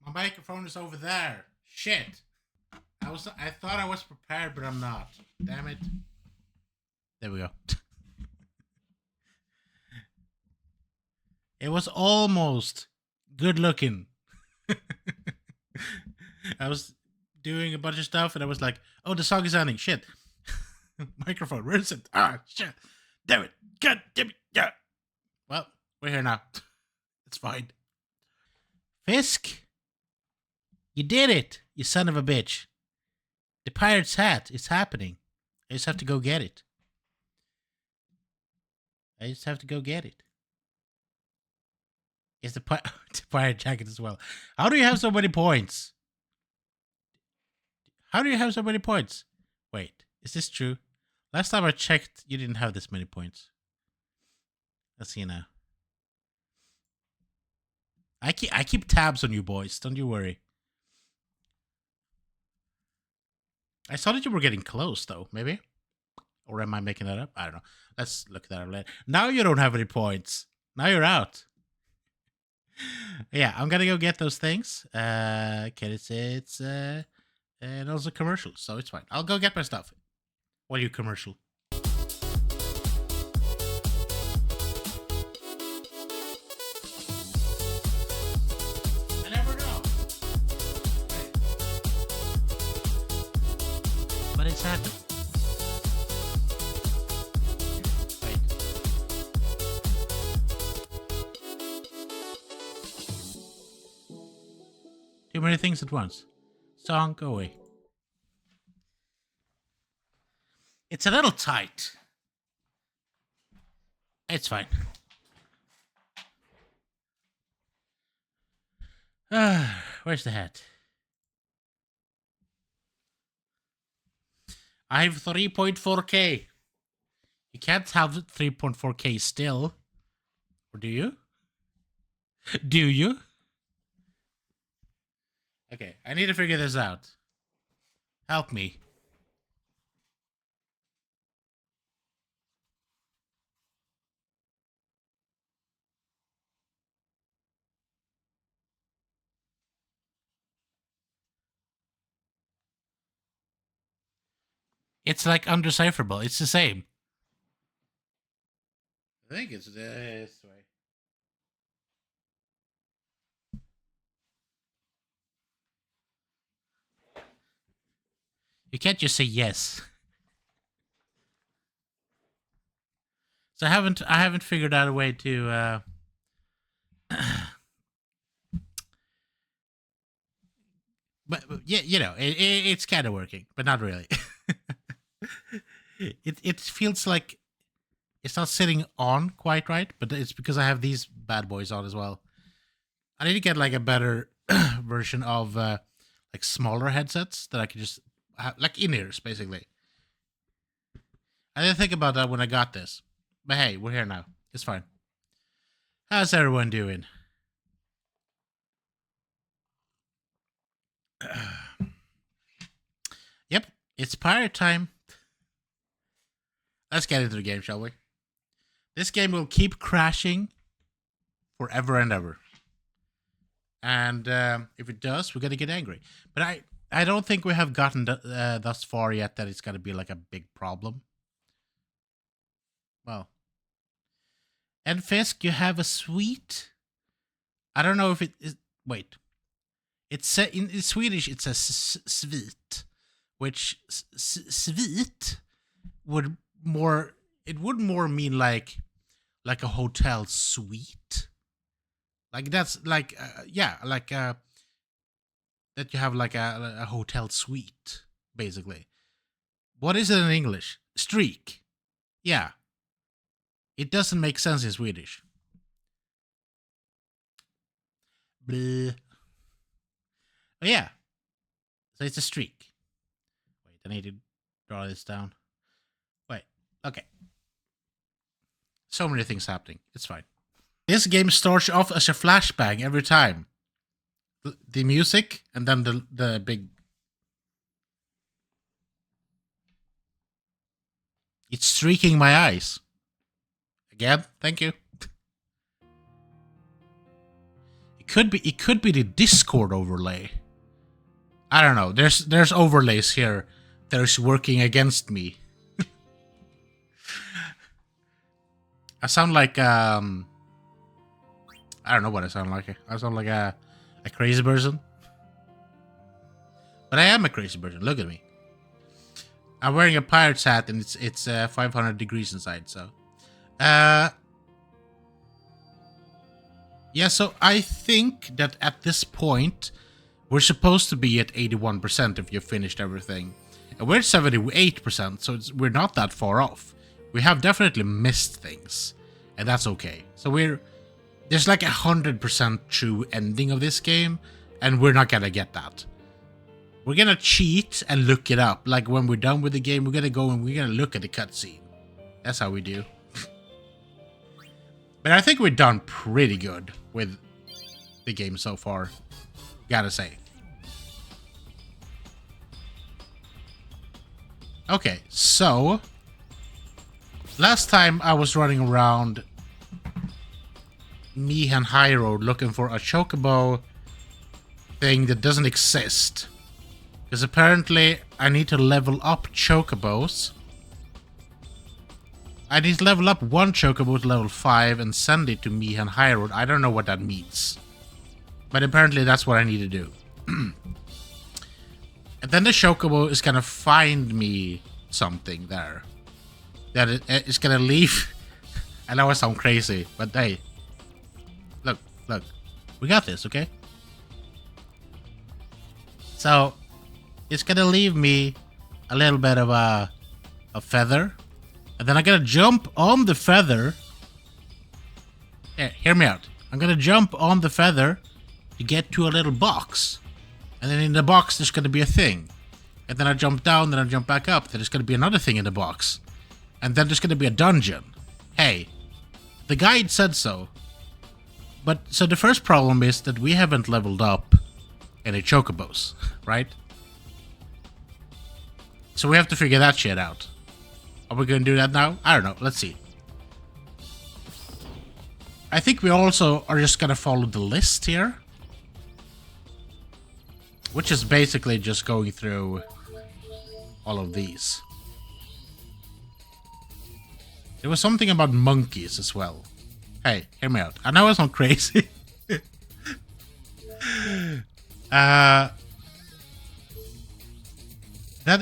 My microphone is over there. Shit. I thought I was prepared, but I'm not. Damn it. There we go. It was almost good looking. I was doing a bunch of stuff and I was like, oh, the song is ending. Shit. Microphone, where is it? Ah, shit. Damn it. God damn it. Yeah. Well, we're here now. It's fine. Fisk, you did it, you son of a bitch. The pirate's hat is happening. I just have to go get it. It's the pirate jacket as well. How do you have so many points? Wait, is this true? Last time I checked, you didn't have this many points. Let's see now. I keep tabs on you boys. Don't you worry. I saw that you were getting close, though. Maybe, or am I making that up? I don't know. Let's look that up later. Now you don't have any points. Now you're out. Yeah, I'm gonna go get those things. It's and also commercials, so it's fine. I'll go get my stuff. What are you commercial? I never know. Wait. But it's happening. Wait. Too many things at once. Song, go away. It's a little tight. It's fine. Where's the hat? I have 3.4K. You can't have 3.4K still. Or do you? Do you? Okay, I need to figure this out. Help me. It's like undecipherable. It's the same. I think it's this way. You can't just say yes. So I haven't figured out a way to but yeah, you know, it's kind of working, but not really. It feels like it's not sitting on quite right, but it's because I have these bad boys on as well. I need to get like a better version of like smaller headsets that I can just have, like in-ears, basically. I didn't think about that when I got this, but hey, we're here now. It's fine. How's everyone doing? Yep, it's pirate time. Let's get into the game, shall we? This game will keep crashing forever and ever. And if it does, we're going to get angry. But I don't think we have gotten thus far yet that it's going to be like a big problem. Well. And Fisk, you have a sweet. I don't know if it is. Wait. It's in Swedish, it says svit, which svit would more. It would more mean like a hotel suite. Like that's like yeah, like that you have like a hotel suite, basically. What is it in English? Streak. Yeah. It doesn't make sense in Swedish. Bleh. Oh, yeah. So it's a streak. Wait, I need to draw this down. Wait. Okay. So many things happening. It's fine. This game starts off as a flashbang every time. The music and then the big. It's streaking my eyes. Again, thank you. You could be the Discord overlay. I don't know. There's overlays here that is working against me. I sound like I don't know what I sound like. I sound like a crazy person. But I am a crazy person. Look at me. I'm wearing a pirate's hat and it's 500 degrees inside, so yeah, so I think that at this point we're supposed to be at 81% if you've finished everything. And we're at 78%, so we're not that far off. We have definitely missed things, and that's okay. So there's like 100% true ending of this game, and we're not gonna get that. We're gonna cheat and look it up. Like when we're done with the game, we're gonna go and we're gonna look at the cutscene. That's how we do. But I think we've done pretty good with the game so far, gotta say. Okay, so last time I was running around Meehan High Road looking for a chocobo thing that doesn't exist. Because apparently I need to level up chocobos. I need to level up one chocobo to level 5 and send it to Meehan High Road. I don't know what that means. But apparently that's what I need to do. And then the chocobo is gonna find me something there. That it's gonna leave. I know I sound crazy, but hey. Look. We got this, okay? So, it's gonna leave me a little bit of a feather. And then I'm gonna jump on the feather. Here, hear me out. I'm gonna jump on the feather to get to a little box. And then in the box, there's gonna be a thing. And then I jump down, then I jump back up. Then there's gonna be another thing in the box. And then there's gonna be a dungeon. Hey, the guide said so. But, so the first problem is that we haven't leveled up any chocobos, right? So we have to figure that shit out. Are we gonna do that now? I don't know. Let's see. I think we also are just gonna follow the list here. Which is basically just going through all of these. There was something about monkeys as well. Hey, hear me out. I know I sound crazy. That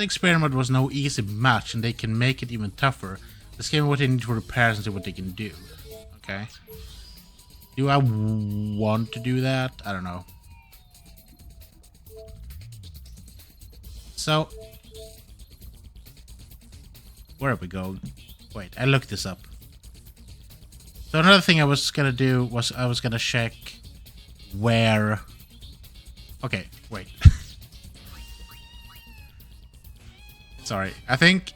experiment was no easy match, and they can make it even tougher. Let's give them what they need for repairs and see what they can do. Okay. Do I want to do that? I don't know. So, where are we going? Wait, I looked this up. So another thing I was gonna do was I was gonna check where... Okay, wait. Sorry, I think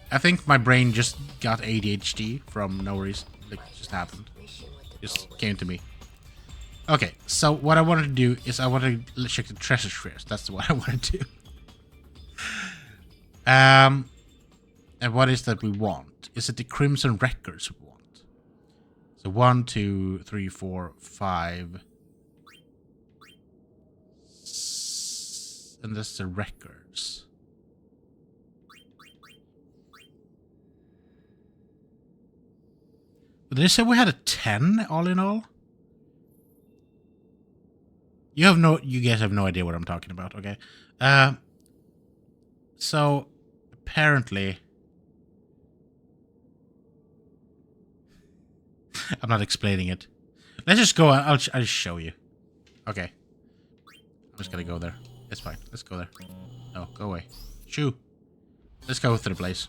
my brain just got ADHD from no reason. It just happened. Just came to me. Okay, so what I wanted to do is I wanted to check the treasure spheres. That's what I want to do. And what is that we want? Is it the Crimson Records we want? So 1, 2, 3, 4, 5. And that's the records. Did they say we had a 10 all in all? You guys have no idea what I'm talking about, okay? So apparently I'm not explaining it. Let's just go. I'll just show you. Okay. I'm just gonna go there. It's fine. Let's go there. No, go away. Shoo. Let's go through the place.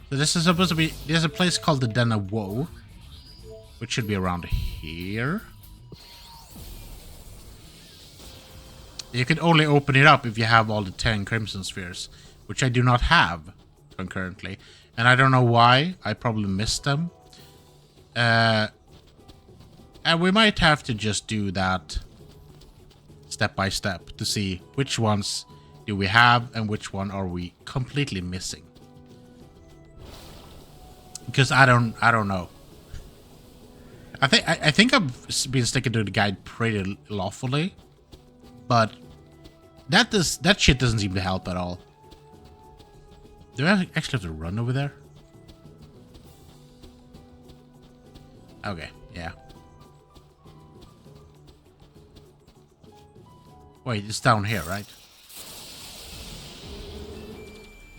So this is supposed to be... There's a place called the Den of Woe, which should be around here. You can only open it up if you have all the 10 Crimson Spheres, which I do not have concurrently. And I don't know why. I probably missed them. And we might have to just do that step by step to see which ones do we have and which one are we completely missing. Because I don't know. I think I've been sticking to the guide pretty lawfully, but that shit doesn't seem to help at all. Do I actually have to run over there? Okay, yeah. Wait, it's down here, right?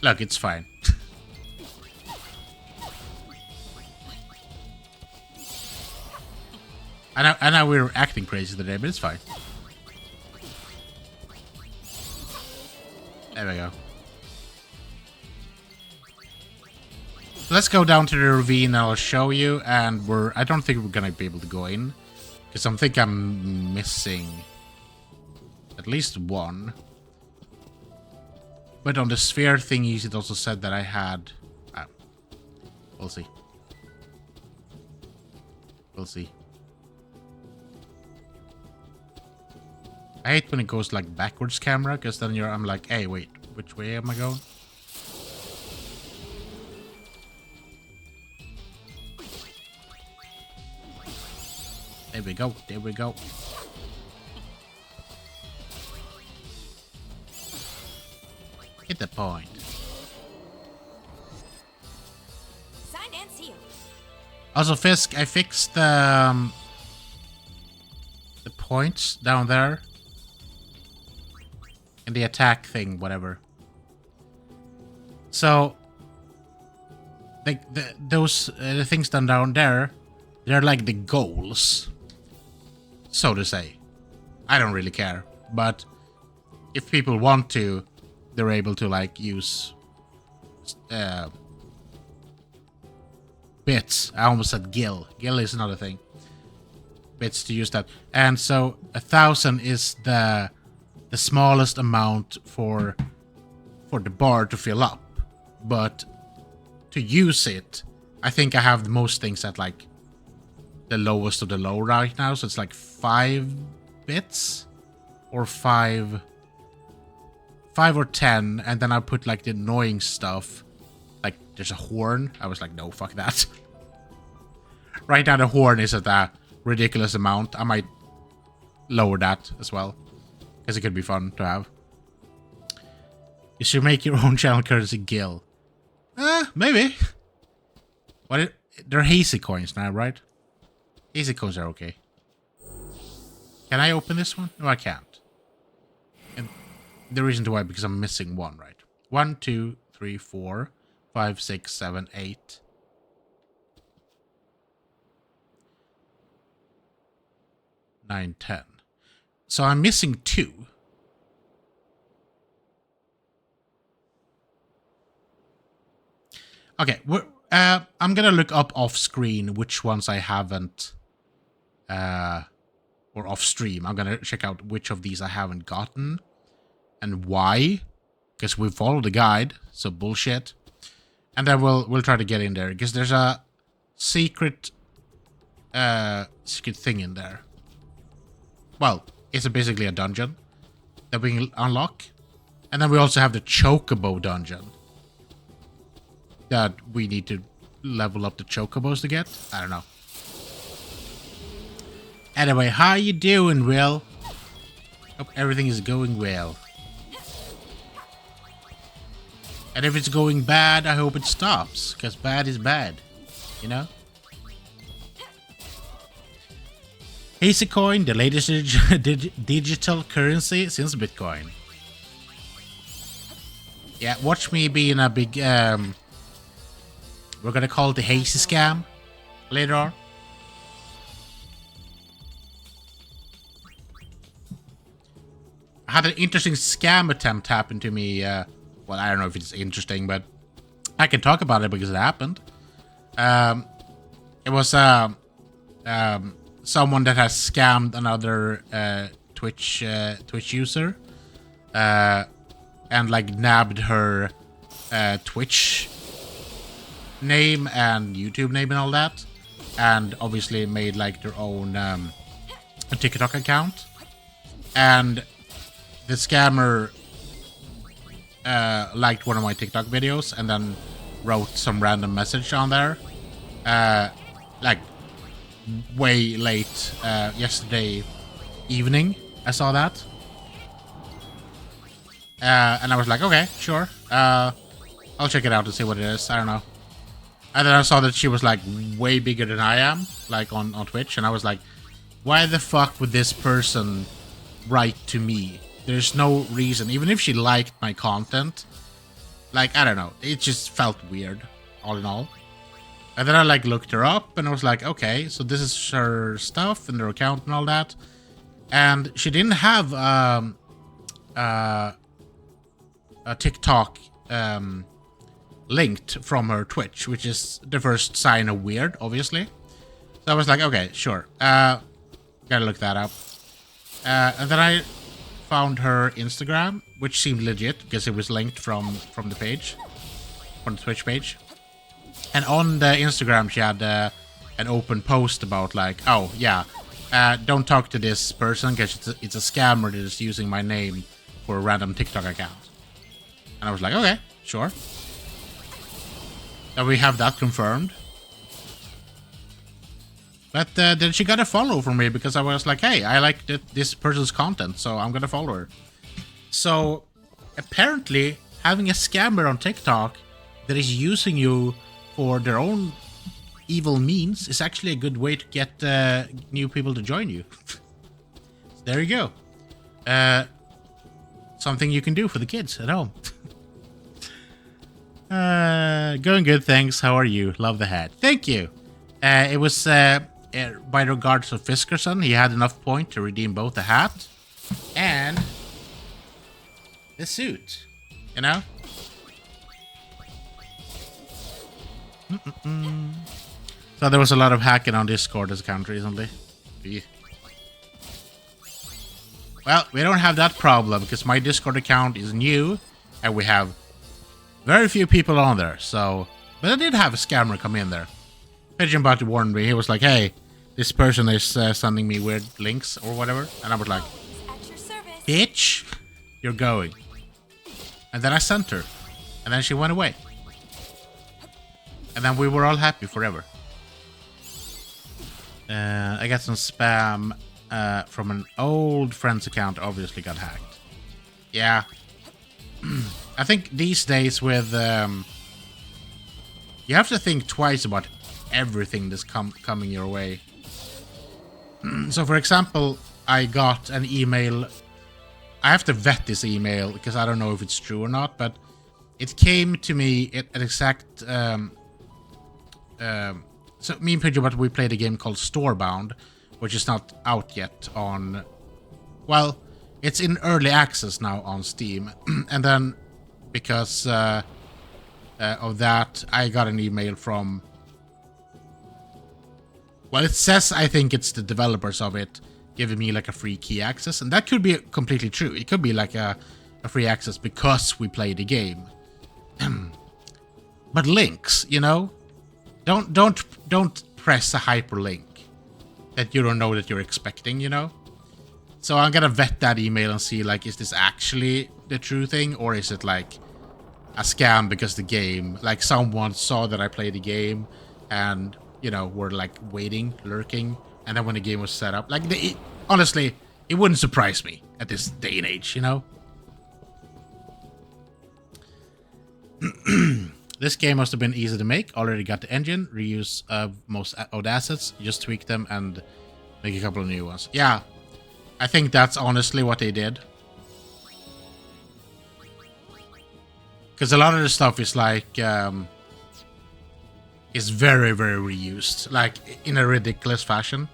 Look, it's fine. I know we're acting crazy today, but it's fine. There we go. Let's go down to the ravine and I'll show you, and I don't think we're gonna be able to go in, because I think I'm missing at least one. But on the sphere thingies, it also said that I had... we'll see. We'll see. I hate when it goes like backwards camera, because then I'm like, hey, wait, which way am I going? There we go, there we go. Hit the point. Signed and sealed. Also, Fisk, I fixed the points down there. And the attack thing, whatever. So, those the things done down there, they're like the goals, so to say. I don't really care, but if people want to, they're able to like use bits. I almost said gil. Gil is another thing. Bits to use that, and so 1,000 is the smallest amount for the bar to fill up, but to use it, I think I have the most things at like the lowest of the low right now, so it's like 5 bits or 5 or 10, and then I put like the annoying stuff, like there's a horn. I was like, no, fuck that. Right now the horn is at a ridiculous amount. I might lower that as well, because it could be fun to have. You should make your own channel currency gil. Maybe. What? They're hazy coins now, right? Hazy coins are okay. Can I open this one? No, I can't. And the reason why, because I'm missing one, right? 1, 2, 3, 4, 5, 6, 7, 8. 9, 10. So I'm missing 2. Okay, I'm gonna look up off screen which ones I haven't, or off stream. I'm gonna check out which of these I haven't gotten and why, because we followed the guide, so bullshit. And then we'll try to get in there, because there's a secret thing in there. Well, it's basically a dungeon that we can unlock, and then we also have the Chocobo dungeon that we need to level up the Chocobos to get. I don't know. Anyway, how you doing, Will? Hope everything is going well. And if it's going bad, I hope it stops, because bad is bad, you know? Hazy coin, the latest digital currency since Bitcoin. Yeah, watch me being a big, we're gonna call it the Hazy scam later on. I had an interesting scam attempt happen to me. Well, I don't know if it's interesting, but I can talk about it because it happened. It was someone that has scammed another Twitch user, and like nabbed her Twitch name and YouTube name and all that, and obviously made like their own TikTok account. And the scammer liked one of my TikTok videos and then wrote some random message on there, like way late yesterday evening. I saw that. And I was like, okay, sure. I'll check it out and see what it is. I don't know. And then I saw that she was like way bigger than I am, like on Twitch. And I was like, why the fuck would this person write to me? There's no reason. Even if she liked my content, like, I don't know. It just felt weird, all in all. And then I like looked her up and I was like, okay, so this is her stuff and her account and all that. And she didn't have a TikTok linked from her Twitch, which is the first sign of weird, obviously. So I was like, okay, sure. Gotta look that up. And then I found her Instagram, which seemed legit because it was linked from the page, from the Twitch page. And on the Instagram, she had an open post about like, oh yeah, don't talk to this person because it's a scammer that is using my name for a random TikTok account. And I was like, okay, sure. And we have that confirmed. But then she got a follow from me because I was like, hey, I like this person's content, so I'm gonna follow her. So apparently having a scammer on TikTok that is using you for their own evil means is actually a good way to get new people to join you. So there you go. Something you can do for the kids at home. Going good, thanks. How are you? Love the hat. Thank you. It was by regards to Fiskerson. He had enough point to redeem both the hat and the suit. You know? So there was a lot of hacking on Discord's account recently. Yeah. Well, we don't have that problem because my Discord account is new and we have very few people on there. So, but I did have a scammer come in there. Pigeonbot warned me. He was like, hey, this person is sending me weird links or whatever. And I was like, bitch, you're going. And then I sent her. And then she went away. And then we were all happy forever. I got some spam from an old friend's account. Obviously got hacked. Yeah. I think these days with... you have to think twice about everything that's coming your way. So, for example, I got an email. I have to vet this email because I don't know if it's true or not, but it came to me at exact... so me and Pidgeot, we played a game called Storebound, which is not out yet on... Well, it's in early access now on Steam. And then, because of that, I got an email from... Well, it says I think it's the developers of it giving me like a free key access. And that could be completely true. It could be like a free access because we played the game. But links, you know? Don't press a hyperlink that you don't know that you're expecting, you know? So I'm gonna vet that email and see, like, is this actually the true thing? Or is it like a scam because the game, like someone saw that I played the game and, you know, were like waiting, lurking. And then when the game was set up, like, honestly, it wouldn't surprise me at this day and age, you know? This game must have been easy to make. Already got the engine, reuse of most of the assets, just tweak them and make a couple of new ones. Yeah, I think that's honestly what they did. Because a lot of the stuff is like, is very, very reused, like in a ridiculous fashion.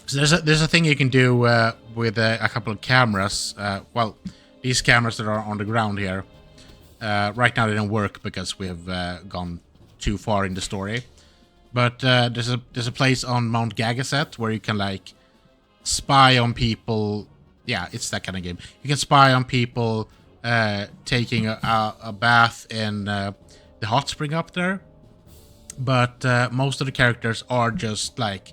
So there's a thing you can do with a couple of cameras. Well, these cameras that are on the ground here. Right now they don't work because we have gone too far in the story. But there's a place on Mount Gagaset where you can like spy on people. Yeah, it's that kind of game. You can spy on people taking a bath in the hot spring up there. But most of the characters are just like,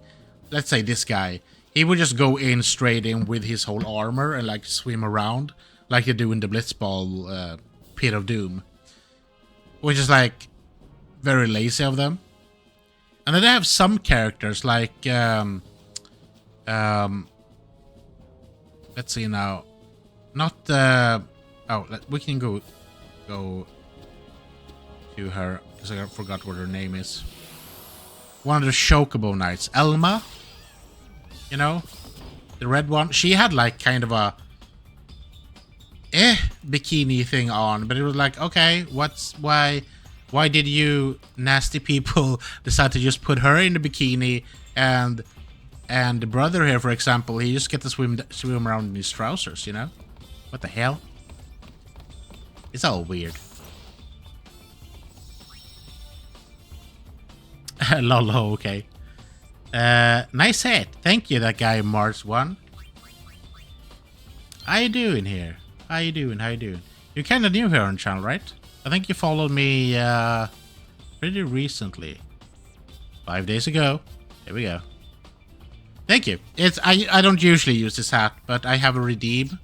let's say this guy. He would just go in straight in with his whole armor and like swim around like you do in the Blitzball Pit of Doom, which is like very lazy of them. And then they have some characters like let's see now. Not we can go to her because I forgot what her name is. One of the Chocobo Knights, Elma. You know, the red one. She had like kind of a bikini thing on, but it was like, okay, why did you nasty people decide to just put her in the bikini, and the brother here, for example, he just get to swim around in his trousers, you know? What the hell? It's all weird. Lol, okay. Nice hat. Thank you, that guy Mars1. How you doing here? How you doing? You're kind of new here on the channel, right? I think you followed me pretty recently. 5 days ago. There we go. Thank you. I don't usually use this hat, but I have a redeem.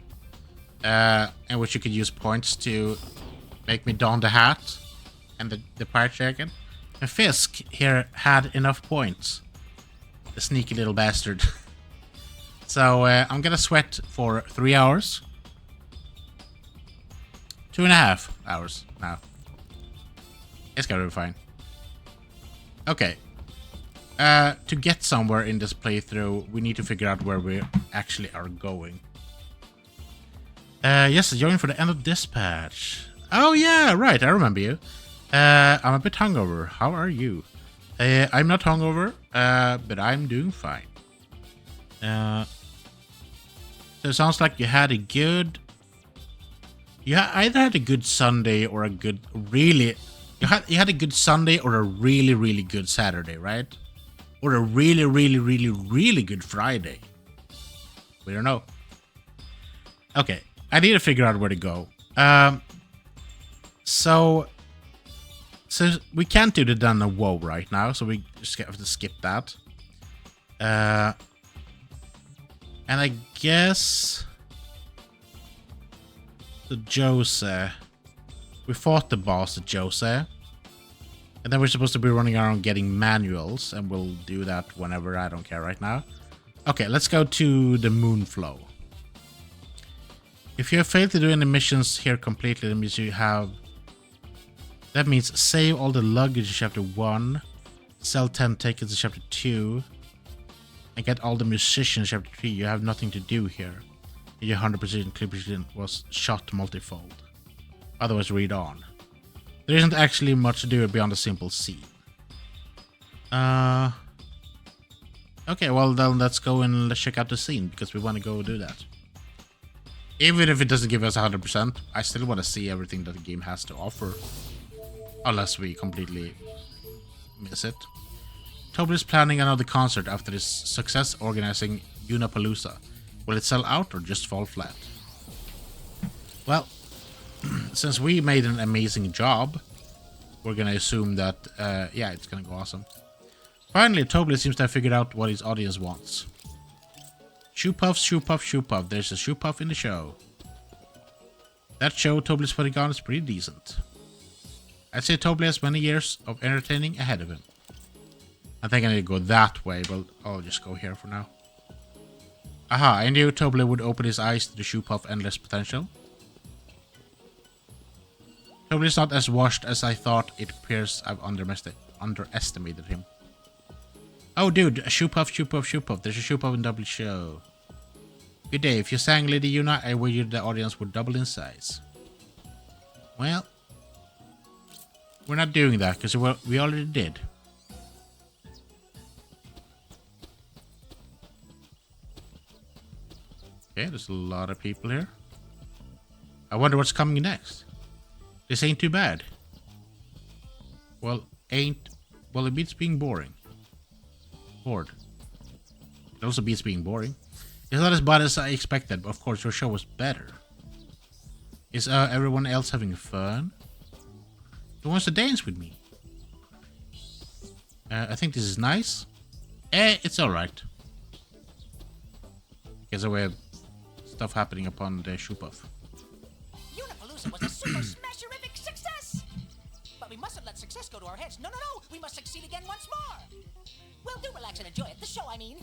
In which you could use points to make me don the hat and the pirate jacket. And Fisk here had enough points. The sneaky little bastard. So I'm gonna sweat for 3 hours. 2.5 hours now. It's gonna be fine. Okay. To get somewhere in this playthrough, we need to figure out where we actually are going. Yes, join for the end of dispatch. Oh yeah, right, I remember you. I'm a bit hungover. How are you? I'm not hungover, but I'm doing fine. So it sounds like you had a good... You either had a good Sunday or a good... Really... You had a good Sunday or a really, really good Saturday, right? Or a really, really, really, really good Friday. We don't know. Okay, I need to figure out where to go. So we can't do the Dun and Woe right now, so we just have to skip that. And I guess the Jose. We fought the boss at Jose. And then we're supposed to be running around getting manuals, and we'll do that whenever. I don't care right now. Okay, let's go to the Moonflow. If you have failed to do any missions here completely, that means you have... That means save all the luggage in Chapter 1, sell 10 tickets in Chapter 2, and get all the musicians in Chapter 3. You have nothing to do here. Your 100% clip was shot multifold. Otherwise, read on. There isn't actually much to do beyond a simple scene. Okay, well then let's go and let's check out the scene, because we want to go do that. Even if it doesn't give us 100%, I still want to see everything that the game has to offer. Unless we completely miss it. Toby is planning another concert after his success organizing Unapalooza. Will it sell out or just fall flat? Well, since we made an amazing job, we're gonna assume that, yeah, it's gonna go awesome. Finally, Toby seems to have figured out what his audience wants. Shoe puff, shoe puff, shoe puff. There's a shoe puff in the show. That show Toby's putting on is pretty decent. I'd say Toby has many years of entertaining ahead of him. I think I need to go that way, but I'll just go here for now. Aha, I knew Toby would open his eyes to the shoe puff endless potential. Toby is not as washed as I thought. It appears I've underestimated him. Oh, dude, a shoe puff, shoe puff, shoe puff. There's a shoe puff in double show. Good day. If you sang Lady Yuna, I wager the audience would double in size. Well, we're not doing that because we already did. Okay, there's a lot of people here. I wonder what's coming next. This ain't too bad. Well, it beats being boring. Bored. It also beats being boring. It's not as bad as I expected, but of course your show was better. Is everyone else having fun? Who wants to dance with me? I think this is nice. It's alright. Because we have stuff happening upon the shoe puff. Unapalooza was a super smasherific success! But we mustn't let success go to our heads. No, no, no! We must succeed again once more! Well, do relax and enjoy it. The show, I mean.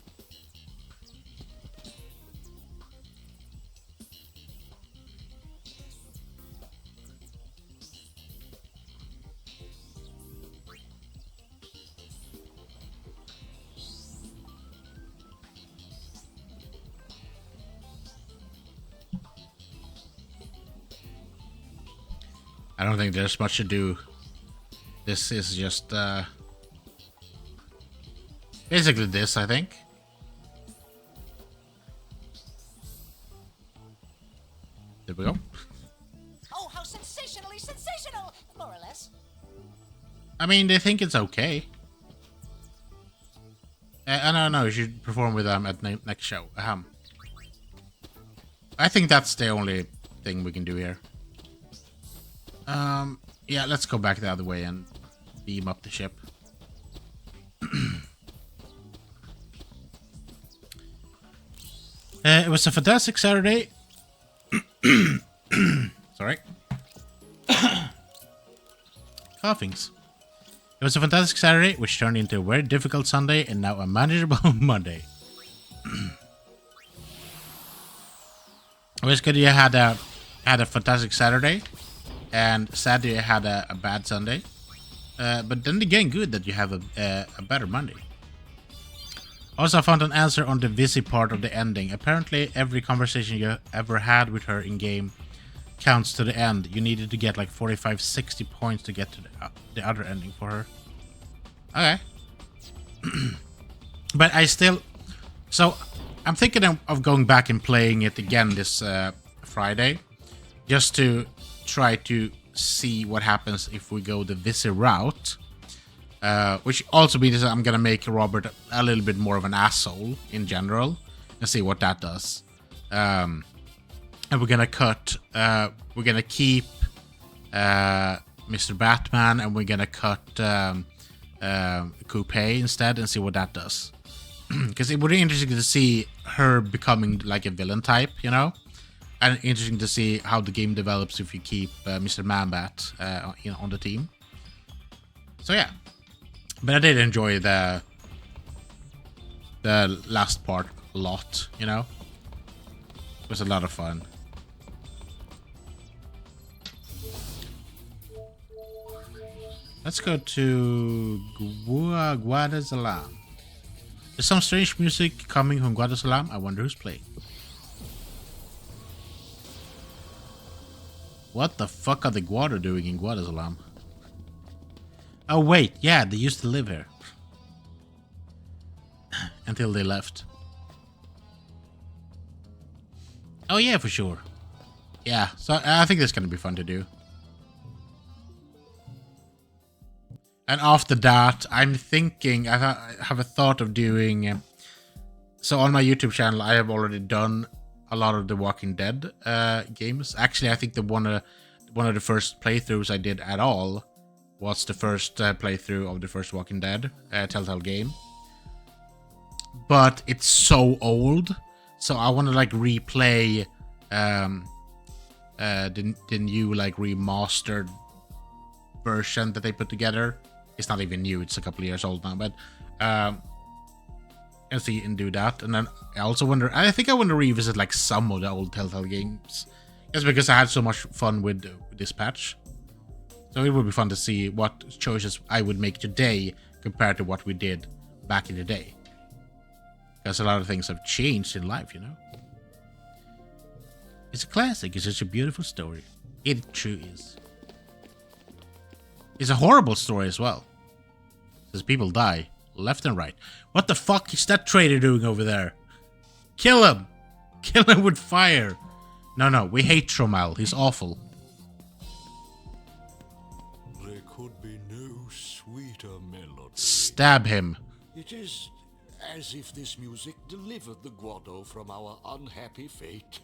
I don't think there's much to do. This is just basically this, I think. There we go. Oh, how sensationally sensational! More or less. I mean, they think it's okay. I don't know. You should perform with them at next show. I think that's the only thing we can do here. Yeah, let's go back the other way and beam up the ship. It was a fantastic Saturday. Sorry. Coughings. It was a fantastic Saturday, which turned into a very difficult Sunday and now a manageable Monday. It was good you had a fantastic Saturday, and sad you had a bad Sunday. But then again, good that you have a better Monday. Also, I found an answer on the Vizzy part of the ending. Apparently, every conversation you ever had with her in game counts to the end. You needed to get like 45, 60 points to get to the other ending for her. Okay. But I still... So, I'm thinking of going back and playing it again this Friday. Just to try to see what happens if we go the Vizzy route. Which also means I'm gonna make Robert a little bit more of an asshole in general. And see what that does. And we're gonna cut... we're gonna keep... Mr. Batman, and we're gonna cut Coupe instead and see what that does. Because it would be interesting to see her becoming like a villain type, you know? And interesting to see how the game develops if you keep Mr. Man-Bat on the team. So yeah. But I did enjoy the last part a lot, you know? It was a lot of fun. Let's go to Guadasalam. There's some strange music coming from Guadasalam. I wonder who's playing. What the fuck are the Guada doing in Guadasalam? Oh wait, yeah, they used to live here. Until they left. Oh yeah, for sure. Yeah, so I think that's gonna be fun to do. And after that, I'm thinking, I have a thought of doing... so on my YouTube channel, I have already done a lot of the Walking Dead games. Actually, I think one of the first playthroughs I did at all was the first playthrough of the first Walking Dead Telltale game. But it's so old, so I want to like replay the new like remastered version that they put together. It's not even new, it's a couple of years old now, but and see and do that. And then I also wonder, I think I want to revisit like some of the old Telltale games, just because I had so much fun with this patch. So it would be fun to see what choices I would make today compared to what we did back in the day, because a lot of things have changed in life, you know. It's a classic. It's such a beautiful story. It true is. It's a horrible story as well, because people die left and right. What the fuck is that traitor doing over there? Kill him! Kill him with fire! No, we hate Tromell. He's awful. There could be no sweeter melody. Stab him. It is as if this music delivered the Guado from our unhappy fate.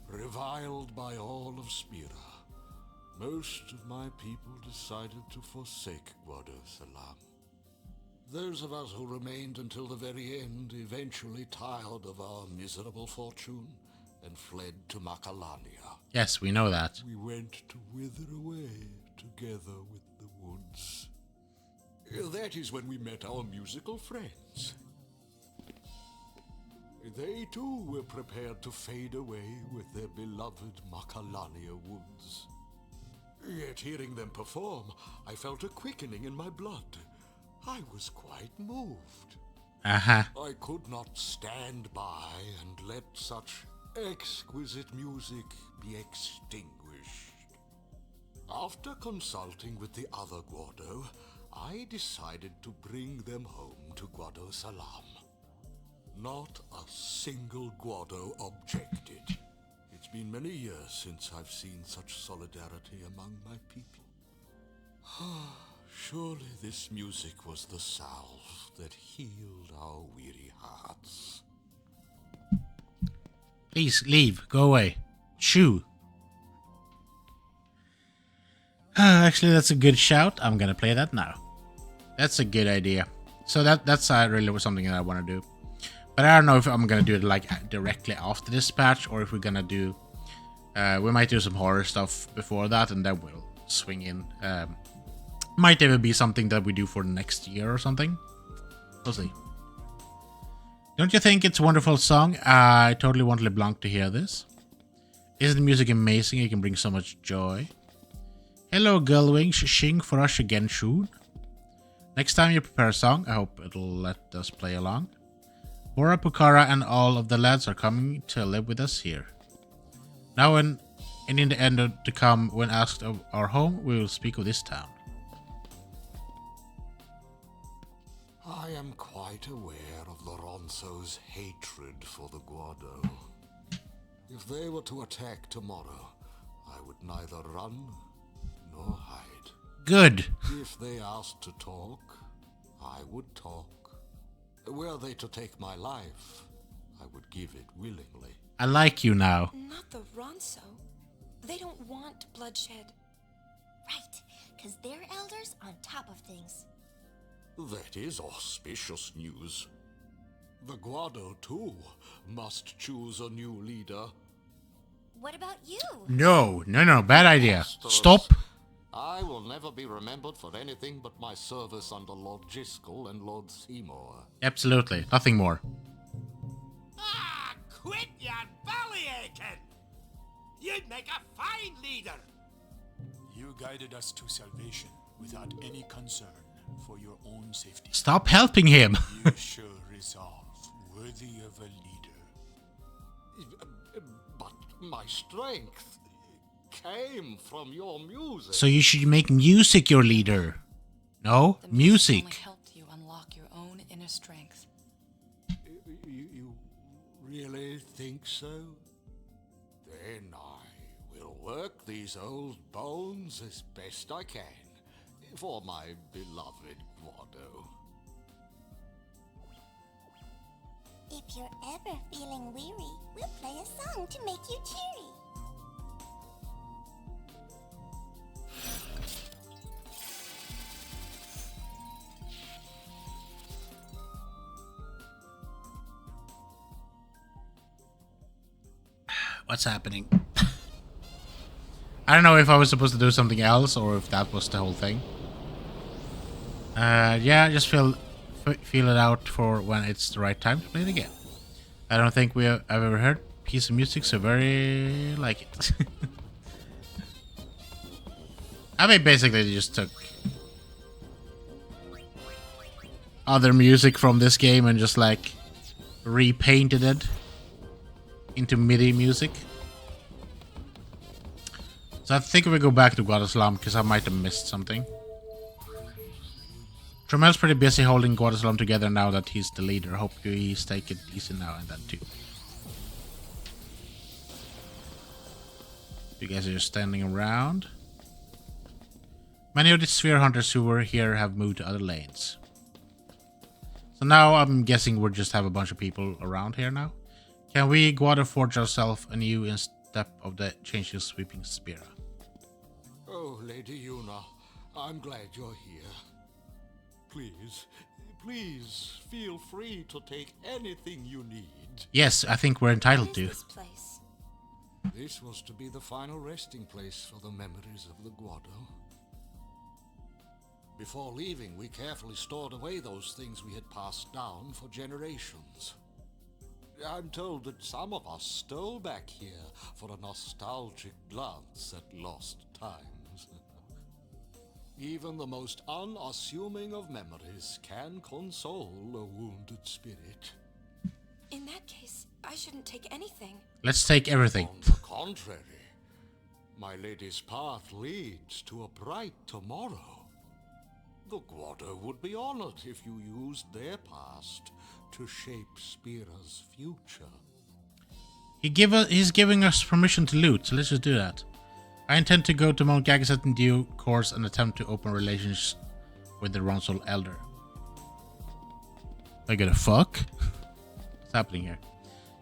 Reviled by all of Spira, most of my people decided to forsake Guadasalam. Those of us who remained until the very end eventually tired of our miserable fortune and fled to Macalania. Yes, we know that. We went to wither away together with the woods. That is when we met our musical friends. They too were prepared to fade away with their beloved Macalania woods. Yet hearing them perform, I felt a quickening in my blood. I was quite moved. Uh-huh. I could not stand by and let such exquisite music be extinguished. After consulting with the other Guado, I decided to bring them home to Guado Salam. Not a single Guado objected. It's been many years since I've seen such solidarity among my people. Surely this music was the salve that healed our weary hearts. Please leave. Go away. Shoo. Actually, that's a good shout. I'm gonna play that now. That's a good idea. So that's really something that I want to do. But I don't know if I'm gonna do it like directly after this patch, or if we're gonna do. We might do some horror stuff before that, and then we'll swing in. Might even be something that we do for next year or something. We'll see. Don't you think it's a wonderful song? I totally want LeBlanc to hear this. Isn't the music amazing? It can bring so much joy. Hello, Gullwings. Sing for us again soon. Next time you prepare a song, I hope it'll let us play along. Bora Pukara and all of the lads are coming to live with us here. Now and in the end to come, when asked of our home, we will speak of this town. I am quite aware of the Ronso's hatred for the Guado. If they were to attack tomorrow, I would neither run nor hide. Good. If they asked to talk, I would talk. Were they to take my life, I would give it willingly. I like you now. Not the Ronso. They don't want bloodshed. Right, because they're elders on top of things. That is auspicious news. The Guado, too, must choose a new leader. What about you? No, bad idea. Stop. I will never be remembered for anything but my service under Lord Jiskel and Lord Seymour. Absolutely, nothing more. Ah, quit your bellyaching! You'd make a fine leader! You guided us to salvation without any concern for your own safety. Stop helping him. You show resolve worthy of a leader. But my strength came from your music. So you should make music your leader. No, The music only music. helped you unlock your own inner strength. You really think so? Then I will work these old bones as best I can for my beloved Guado. If you're ever feeling weary, we'll play a song to make you cheery. What's happening? I don't know if I was supposed to do something else or if that was the whole thing. Yeah, just feel it out for when it's the right time to play it again. I don't think I've ever heard a piece of music so very like it. I mean, basically they just took other music from this game and just like repainted it into MIDI music. So I think we go back to Guadasalam because I might have missed something. Tromell's pretty busy holding Guadasalam together now that he's the leader. Hope he's taking it easy now and then too. You guys are just standing around. Many of the sphere hunters who were here have moved to other lanes. So now I'm guessing we'll just have a bunch of people around here now. Can we Guado forge ourselves anew in step of the changing sweeping spear? Oh, Lady Yuna, I'm glad you're here. Please feel free to take anything you need. Yes, I think we're entitled to. What is this place? This was to be the final resting place for the memories of the Guado. Before leaving, we carefully stored away those things we had passed down for generations. I'm told that some of us stole back here for a nostalgic glance at lost times. Even the most unassuming of memories can console a wounded spirit. In that case, I shouldn't take anything. Let's take everything. On the contrary, my lady's path leads to a bright tomorrow. The Guado would be honored if you used their past to shape Spira's future. He's giving us permission to loot, so let's just do that. I intend to go to Mount Gagaset in due course and attempt to open relations with the Ronsol Elder. I gotta fuck? What's happening here?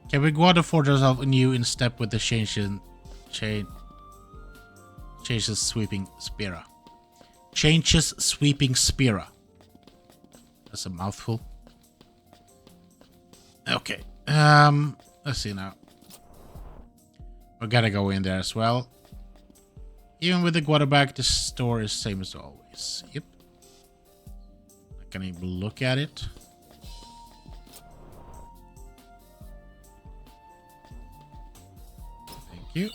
Can we Guado forge ourselves anew in step with the changes sweeping Spira? Changes sweeping Spira. That's a mouthful. Okay. Let's see now. We gotta go in there as well. Even with the Guado bag, the store is same as always. Yep. I can't even look at it. Thank you.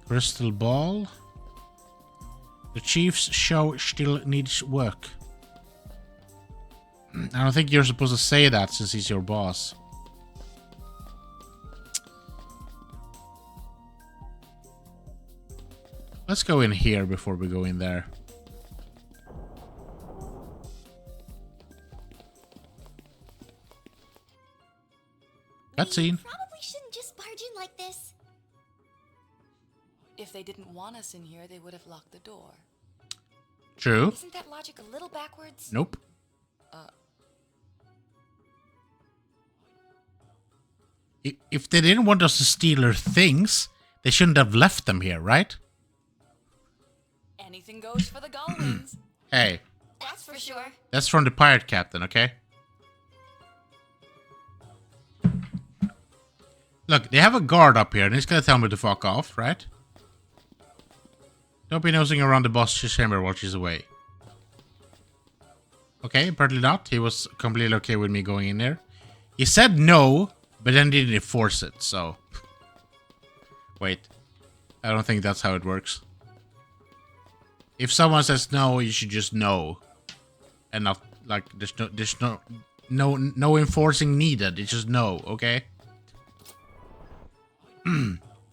Crystal ball. The chief's show still needs work. I don't think you're supposed to say that since he's your boss. Let's go in here before we go in there. Cutscene. Probably shouldn't just barge in like this. If they didn't want us in here, they would have locked the door. True. Isn't that logic a little backwards? Nope. If they didn't want us to steal their things, they shouldn't have left them here, right? Anything goes for the Gullwings. Hey, That's for sure. that's from the pirate captain, okay? Look, they have a guard up here, and he's gonna tell me to fuck off, right? Don't be nosing around the boss's chamber while she's away. Okay, apparently not. He was completely okay with me going in there. He said no, but then didn't enforce it, so... Wait. I don't think that's how it works. If someone says no, you should just no. And not, like, there's no enforcing needed. It's just no, okay?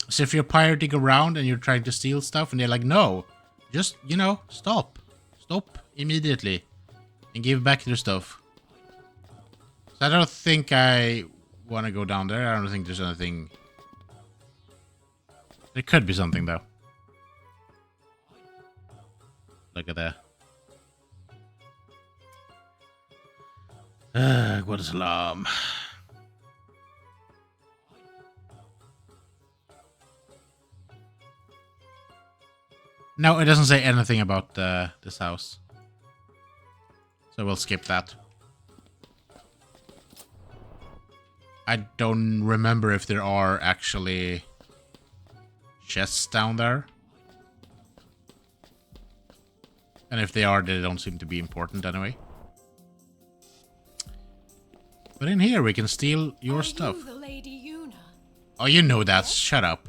So if you're pirating around and you're trying to steal stuff and they're like, no, just, you know, stop. Stop immediately. And give back your stuff. So I don't think I want to go down there. I don't think there's anything. There could be something, though. Look at that. What is alarm? No, it doesn't say anything about this house. So we'll skip that. I don't remember if there are actually chests down there. And if they are, they don't seem to be important anyway. But in here we can steal your stuff. You the Lady Yuna? Oh, you know that. Shut up.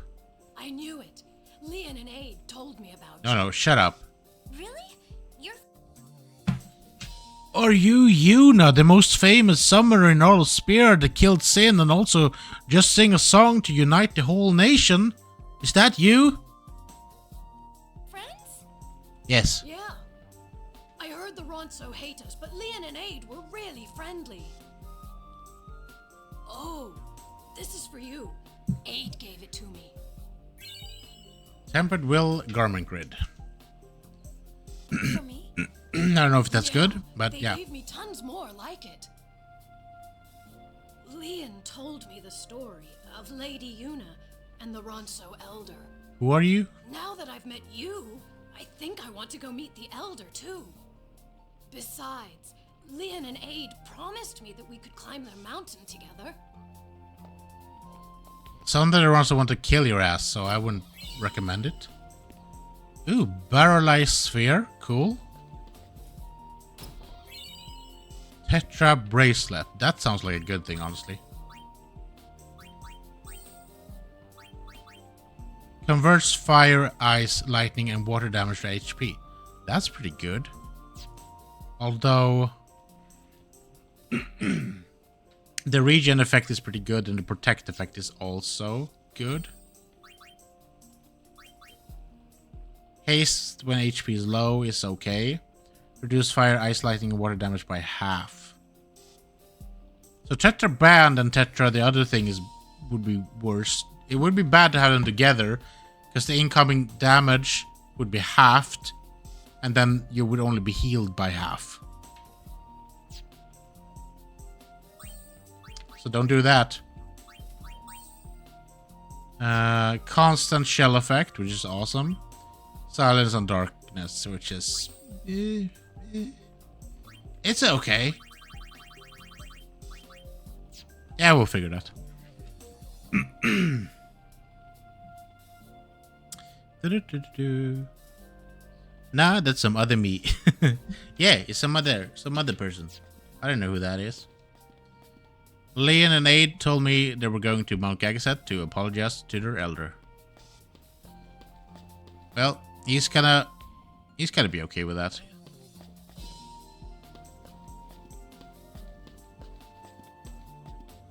I knew it. Leon and Aid told me about No, shut up. Really? You're... Are you Yuna, the most famous summoner in all of Spear that killed Sin and also just sing a song to unite the whole nation? Is that you? friends? Yes. Yeah. I heard the Ronso hate us, but Leon and Aid were really friendly. Oh, this is for you. Aid gave it to me. Tempered Will Garment Grid. For me? I don't know if that's Yeah, good, but they yeah. gave me tons more like it. Leon told me the story of Lady Yuna and the Ronso Elder. Who are you? Now that I've met you, I think I want to go meet the Elder too. Besides, Leon and Aid promised me that we could climb their mountain together. Some that also want to kill your ass, so I wouldn't recommend it. Ooh, Barrelized Sphere. Cool. Petra bracelet. That sounds like a good thing, honestly. Converts fire, ice, lightning, and water damage to HP. That's pretty good. Although the regen effect is pretty good and the protect effect is also good. Haste when HP is low is okay. Reduce fire, ice, lightning, and water damage by half. So Tetra Band and Tetra, the other thing, would be worse. It would be bad to have them together because the incoming damage would be halved and then you would only be healed by half. So don't do that. Constant shell effect, which is awesome. Silence and darkness, which is... it's okay. Yeah, we'll figure that. Nah, that's some other me. Yeah, it's some other person. I don't know who that is. Leon and Aid told me they were going to Mount Gagaset to apologize to their elder. Well, he's gonna be okay with that.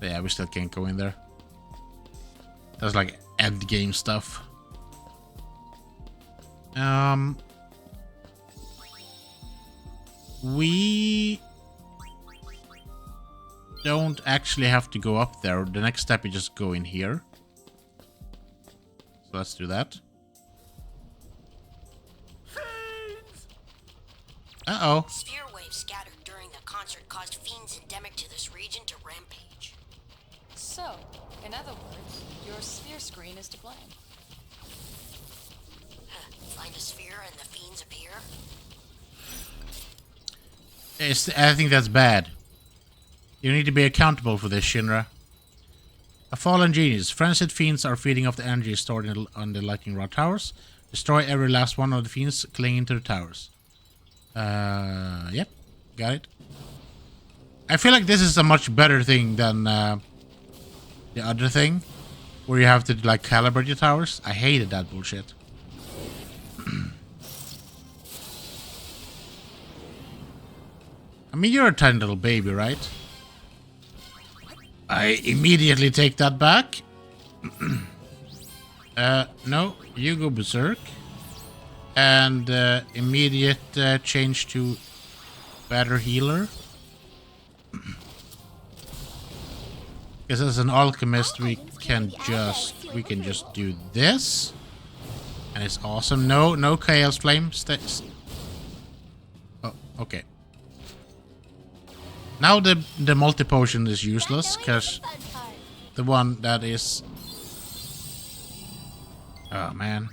But yeah, we still can't go in there. That's like end game stuff. We don't actually have to go up there. The next step is just go in here. So let's do that. Uh-oh. Sphere waves scattered during the concert caused fiends endemic to this region to rampage. So, in other words, your sphere screen is to blame. Find a sphere and the fiends appear? I think that's bad. You need to be accountable for this, Shinra. A fallen genius. Frenzied fiends are feeding off the energy stored on the lightning rod towers. Destroy every last one of the fiends clinging to the towers. Yep. Got it. I feel like this is a much better thing than the other thing, where you have to like calibrate your towers. I hated that bullshit. I mean, you're a tiny little baby, right? I immediately take that back. No, you go berserk. And immediate change to better healer. Because as an alchemist, we can just do this, and it's awesome. No chaos flame. Oh, okay. Now the multi potion is useless because the one that is. Oh man.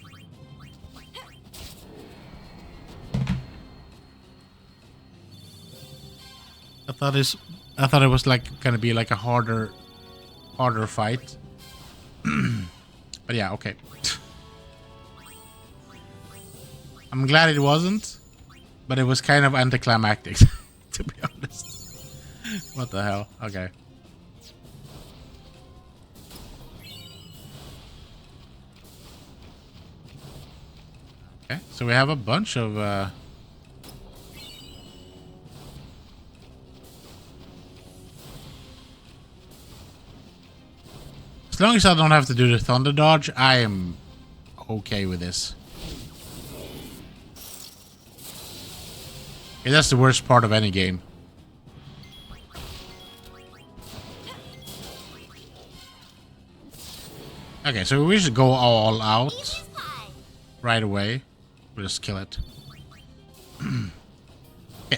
I thought it was like gonna be like a harder fight. But yeah, okay. I'm glad it wasn't, but it was kind of anticlimactic, to be honest. What the hell? Okay. Okay, so we have a bunch of as long as I don't have to do the thunder dodge, I am okay with this. Yeah, that's the worst part of any game. Okay, so we should go all out right away. We'll just kill it. Okay,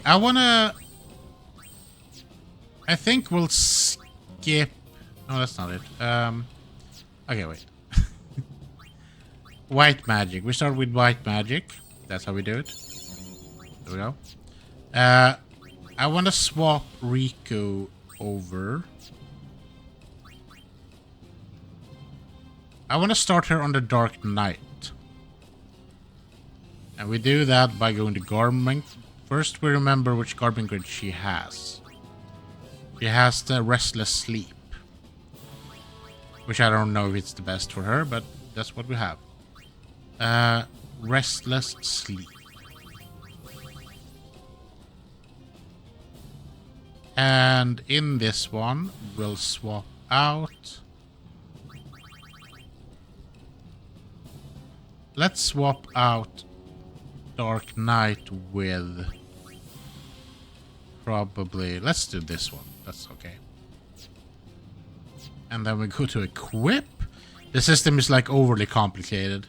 I think we'll skip. No, that's not it. Okay, wait. White magic. We start with white magic. That's how we do it. There we go. I want to swap Riku over. I want to start her on the Dark Knight. And we do that by going to Garment. First, we remember which Garment grid she has. She has the restless sleep. Which I don't know if it's the best for her, but that's what we have. Restless sleep. And in this one, we'll swap out. Let's swap out Dark Knight with probably, let's do this one. That's okay. And then we go to equip. The system is like overly complicated.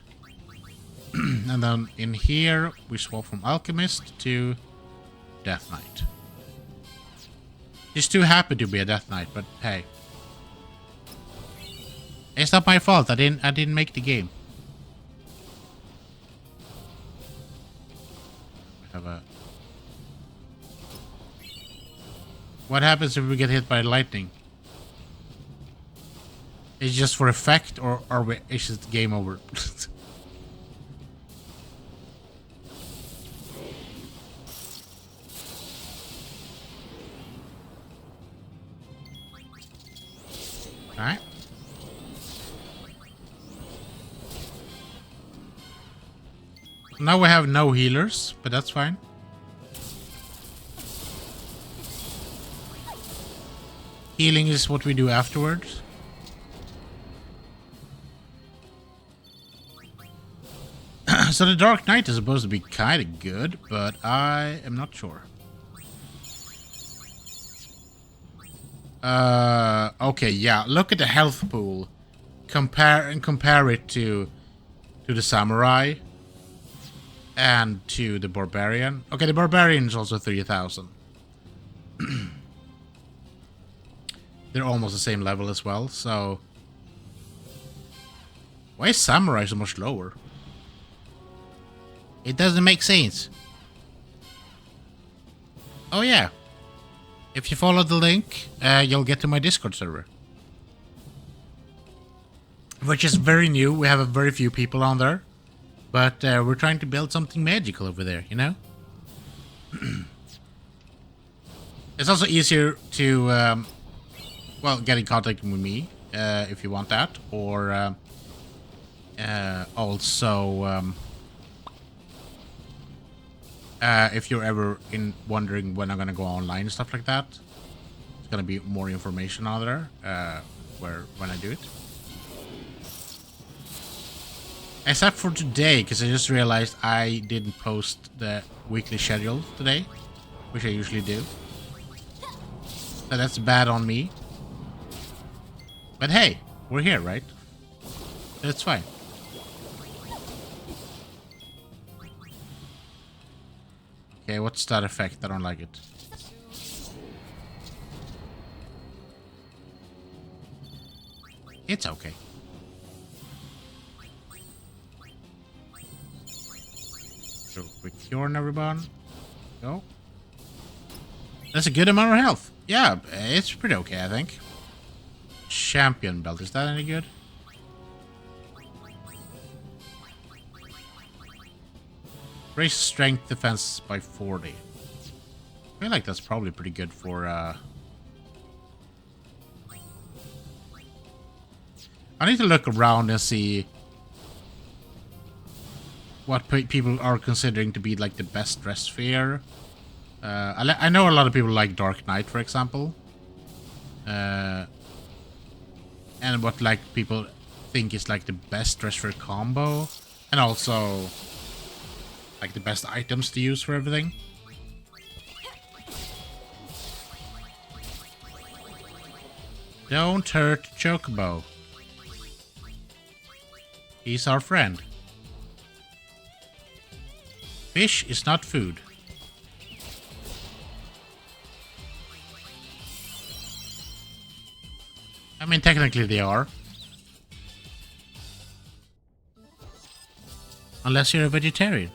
And then in here we swap from Alchemist to Death Knight. She's too happy to be a Death Knight, but hey. It's not my fault. I didn't make the game. Have a... What happens if we get hit by lightning? Is it just for effect, or are we? Is it game over? Alright. Now we have no healers, but that's fine. Healing is what we do afterwards. So the Dark Knight is supposed to be kind of good, but I am not sure. Okay, yeah. Look at the health pool. Compare it to the Samurai and to the Barbarian. Okay, the Barbarian is also 3,000. They're almost the same level as well, so... Why is Samurai so much lower? It doesn't make sense. Oh yeah. If you follow the link, you'll get to my Discord server. Which is very new. We have a very few people on there. But we're trying to build something magical over there, you know? It's also easier to, well, get in contact with me, if you want that. Or also... if you're ever wondering when I'm gonna go online and stuff like that, there's gonna be more information on there when I do it. Except for today, because I just realized I didn't post the weekly schedule today, which I usually do. So that's bad on me. But hey, we're here, right? That's fine. Okay, what's that effect? I don't like it. It's okay. So, quick cure on everyone. Go. That's a good amount of health. Yeah, it's pretty okay, I think. Champion belt, is that any good? Raise strength defense by 40. I feel like that's probably pretty good for, I need to look around and see what people are considering to be, like, the best dress sphere. I know a lot of people like Dark Knight, for example. And what, like, people think is, like, the best dress sphere combo. And also... like the best items to use for everything. Don't hurt Chocobo. He's our friend. Fish is not food. I mean, technically they are. Unless you're a vegetarian.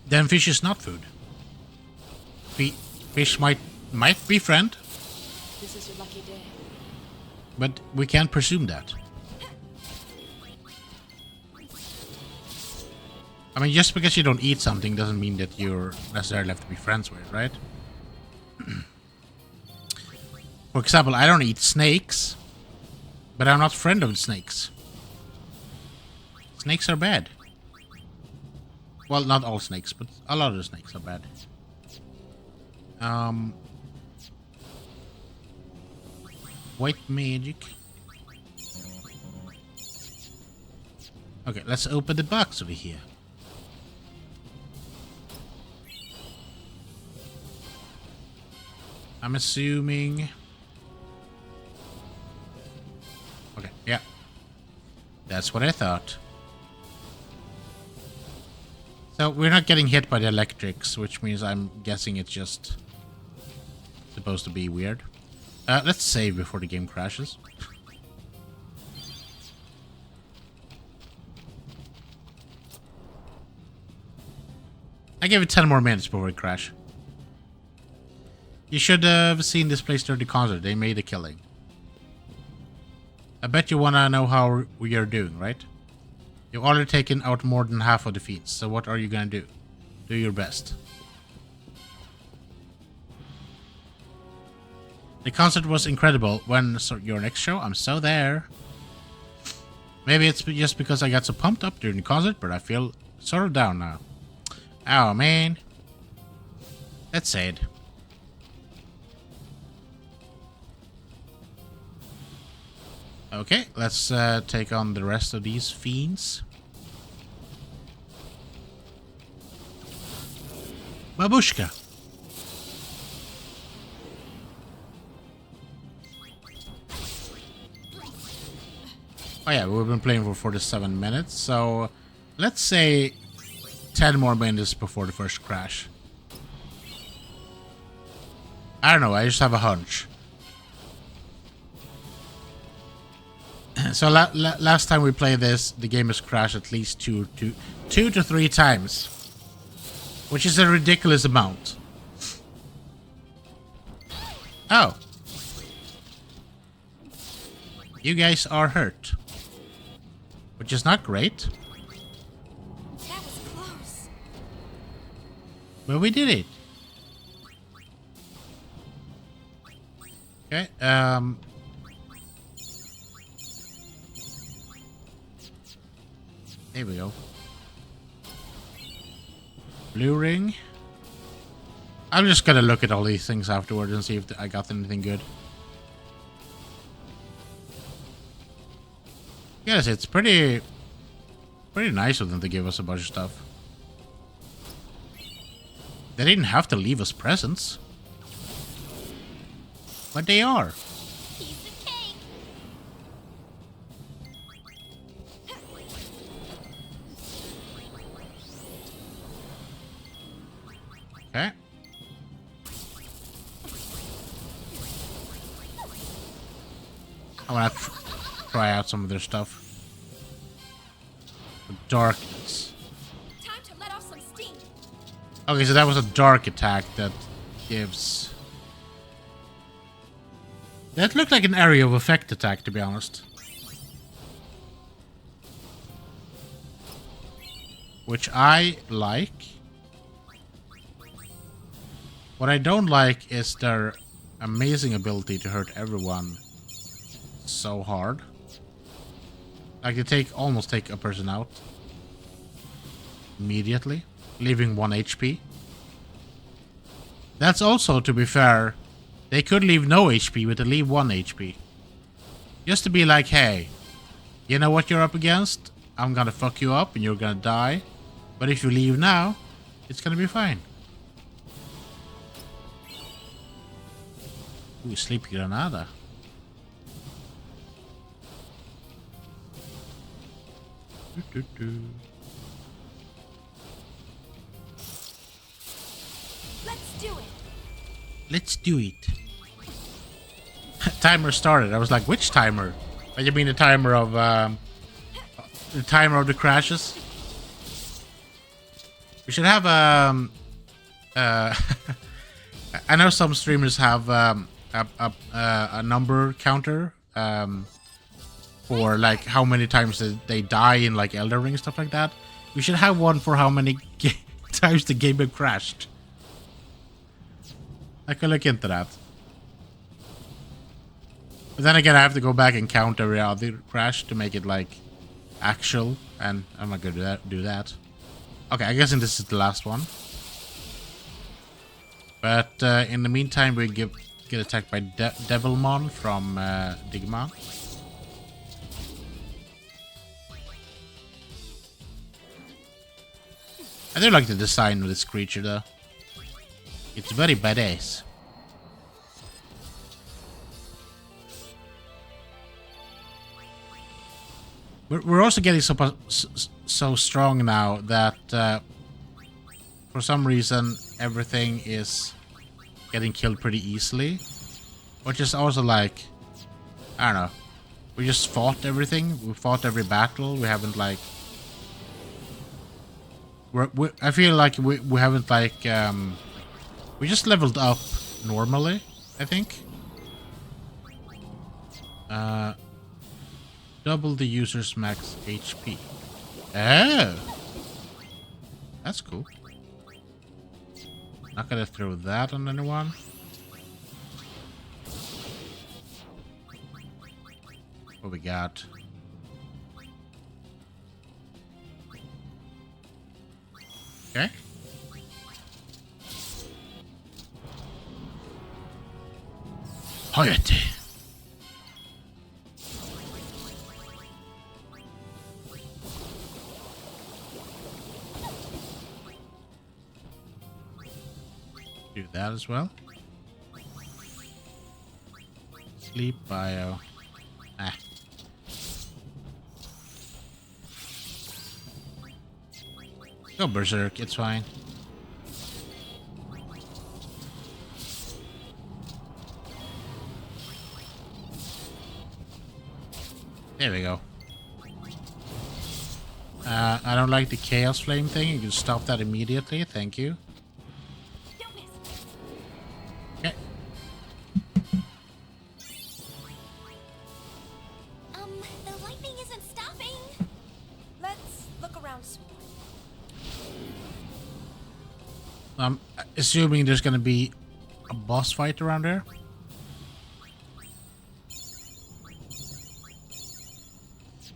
Then fish is not food. Fish might be friend. This is your lucky day. But we can't presume that. I mean, just because you don't eat something doesn't mean that you're necessarily have to be friends with it, right? For example, I don't eat snakes, but I'm not a friend of snakes. Snakes are bad. Well, not all snakes, but a lot of the snakes are bad. White magic. Okay, let's open the box over here. I'm assuming... Okay, yeah. That's what I thought. So we're not getting hit by the electrics, which means I'm guessing it's just supposed to be weird. Let's save before the game crashes. I give it 10 more minutes before it crashes. You should have seen this place during the concert. They made a killing. I bet you wanna know how you're doing, right? You've already taken out more than half of the feats, so what are you gonna do? Do your best. The concert was incredible. When's your next show? I'm so there. Maybe it's just because I got so pumped up during the concert, but I feel sort of down now. Oh, man. That's sad. Okay, let's take on the rest of these fiends. Babushka. Oh yeah, we've been playing for 47 minutes, so let's say 10 more minutes before the first crash. I don't know, I just have a hunch. So last time we played this, the game has crashed at least two to three times, which is a ridiculous amount. Oh, you guys are hurt, which is not great. That was close. But we did it. Okay. There we go. Blue ring. I'm just gonna look at all these things afterwards and see if I got anything good. Yes, it's pretty nice of them to give us a bunch of stuff. They didn't have to leave us presents. But they are. Piece of cake. Okay. I want to try out some of their stuff. The darkness. Time to let off some steam. Okay, so that was a dark attack that gives... That looked like an area of effect attack, to be honest. Which I like. What I don't like is their amazing ability to hurt everyone so hard. Like they almost take a person out immediately, leaving 1 HP. That's also, to be fair, they could leave no HP, but they leave 1 HP. Just to be like, hey, you know what you're up against? I'm gonna fuck you up and you're gonna die. But if you leave now, it's gonna be fine. Ooh, Sleepy Granada. Let's do it. Let's do it. Timer started. I was like, which timer? Oh, you mean the timer of the crashes? We should have I know some streamers have a number counter for like how many times they die in like Elden Ring, stuff like that. We should have one for how many times the game had crashed. I could look into that. But then again, I have to go back and count every other crash to make it like actual, and I'm not gonna do that. Okay, I guess this is the last one. But in the meantime, we get attacked by Devilmon from Digimon. I do like the design of this creature, though. It's very badass. We're also getting so strong now that for some reason everything is getting killed pretty easily, which is also like, I don't know, we just fought everything. We fought every battle. We haven't like I feel like we haven't like we just leveled up normally, I think. Double the user's max HP. Oh, that's cool. Not gonna throw that on anyone. What we got? Okay. Hayate. Do that as well. Sleep bio. Ah. Go berserk, it's fine. There we go. I don't like the chaos flame thing. You can stop that immediately. Thank you. Okay. The lightning isn't stopping. Let's look around some more. I'm assuming there's gonna be a boss fight around there.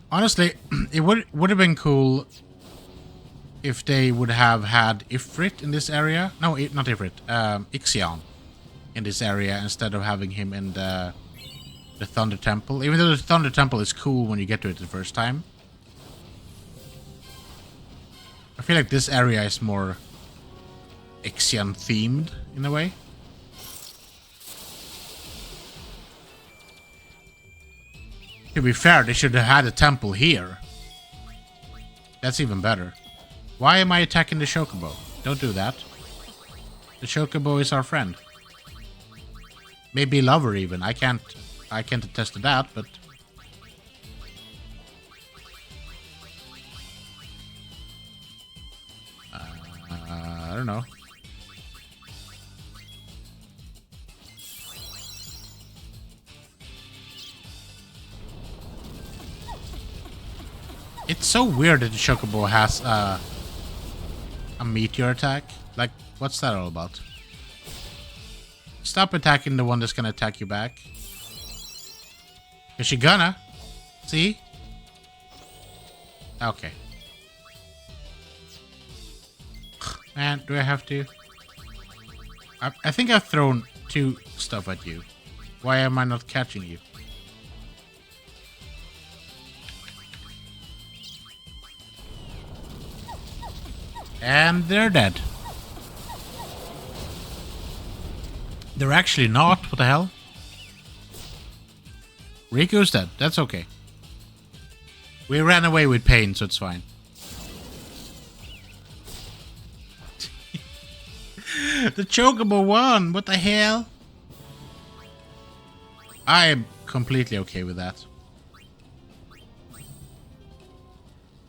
Honestly, it would have been cool if they would have had Ifrit in this area. No, not Ifrit. Ixion in this area instead of having him in the Thunder Temple. Even though the Thunder Temple is cool when you get to it the first time. I feel like this area is more Ixion themed in a way. To be fair, they should have had a temple here. That's even better. Why am I attacking the Chocobo? Don't do that. The Chocobo is our friend. Maybe lover even. I can't attest to that, but I don't know. It's so weird that the Chocobo has a meteor attack. Like, what's that all about? Stop attacking the one that's gonna attack you back. Is she gonna? See? Okay. Man, do I have to? I think I've thrown 2 stuff at you. Why am I not catching you? And they're dead. They're actually not. What the hell? Riku's dead. That's okay. We ran away with pain, so it's fine. The Chocobo won. What the hell? I am completely okay with that.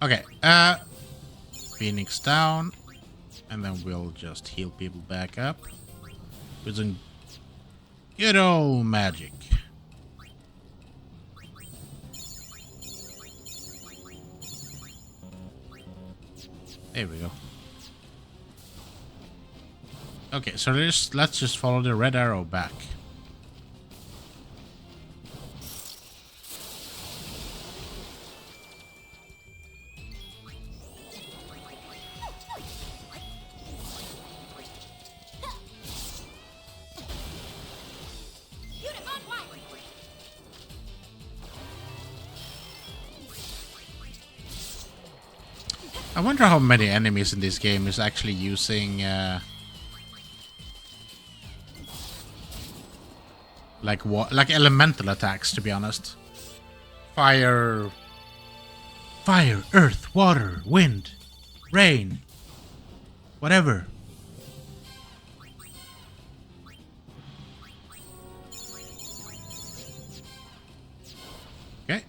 Okay. Phoenix down, and then we'll just heal people back up with some good old magic. There we go. Okay, so let's just follow the red arrow back. I wonder how many enemies in this game is actually using like elemental attacks, to be honest. Fire, earth, water, wind, rain, whatever. Okay.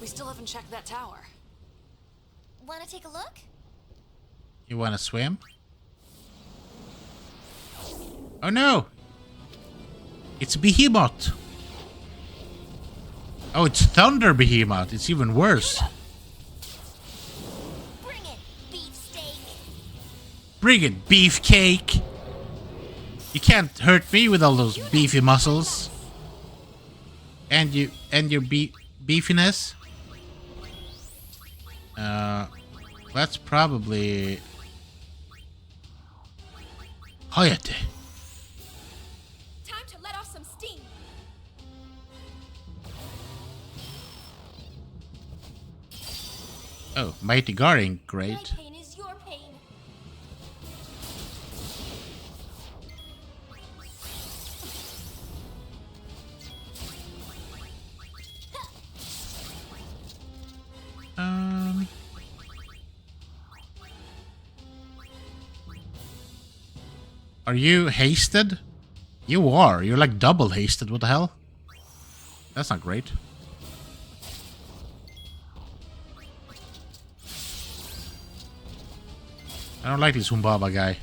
We still haven't checked that tower. Want to take a look? You want to swim? Oh no! It's Behemoth! Oh, it's Thunder Behemoth. It's even worse. Bring it, beefsteak. Bring it, beefcake! You can't hurt me with all those beefy muscles. And your beefiness. That's probably Hayate. Time to let off some steam. Oh, Mighty Guard ain't My great. pain is your pain. Are you hasted? You are. You're like double hasted. What the hell? That's not great. I don't like this Humbaba guy.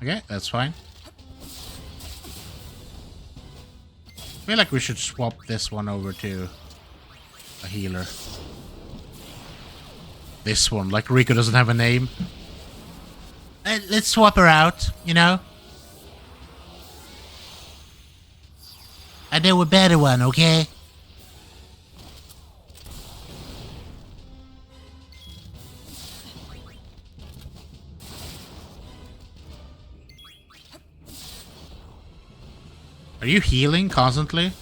Okay, that's fine. I feel like we should swap this one over to a healer. This one, like Rico doesn't have a name. Let's swap her out, you know? I know a better one, okay? Are you healing constantly?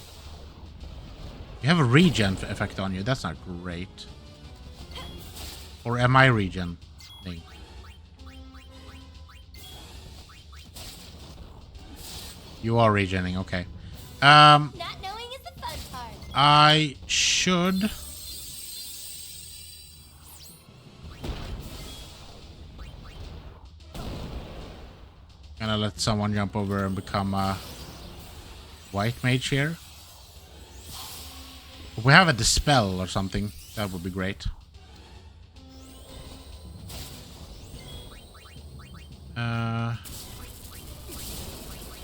You have a regen effect on you. That's not great. Or am I regen? You are regening, okay. Not knowing is the fun part. I should... Gonna let someone jump over and become a white mage here. If we have a dispel or something, that would be great.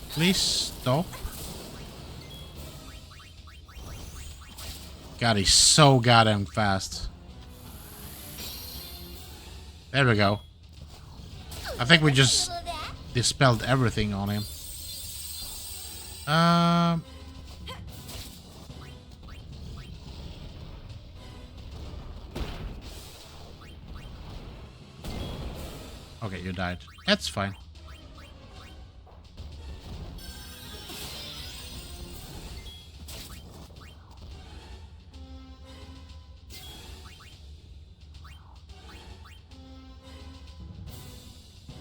Please stop. God, he's so goddamn fast. There we go. I think we just dispelled everything on him. Okay, you died. That's fine.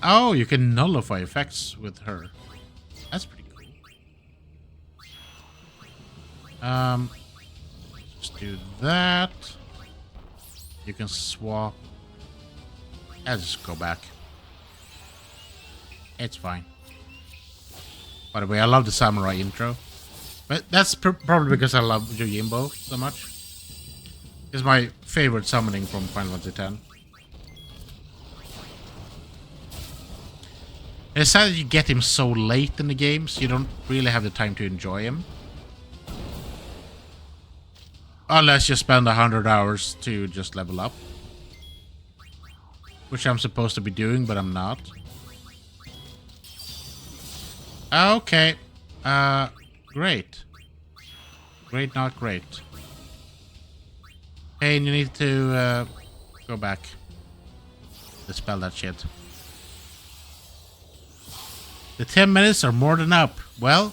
Oh, you can nullify effects with her. That's pretty cool. Just do that. You can swap. I'll just go back. It's fine. By the way, I love the samurai intro. But that's probably because I love Yojimbo so much. It's my favorite summoning from Final Fantasy X. It's sad that you get him so late in the game, so you don't really have the time to enjoy him. Unless you spend 100 hours to just level up. Which I'm supposed to be doing, but I'm not. Okay. Great. Great, not great. Hey, you need to go back. Dispel that shit. The 10 minutes are more than up. Well,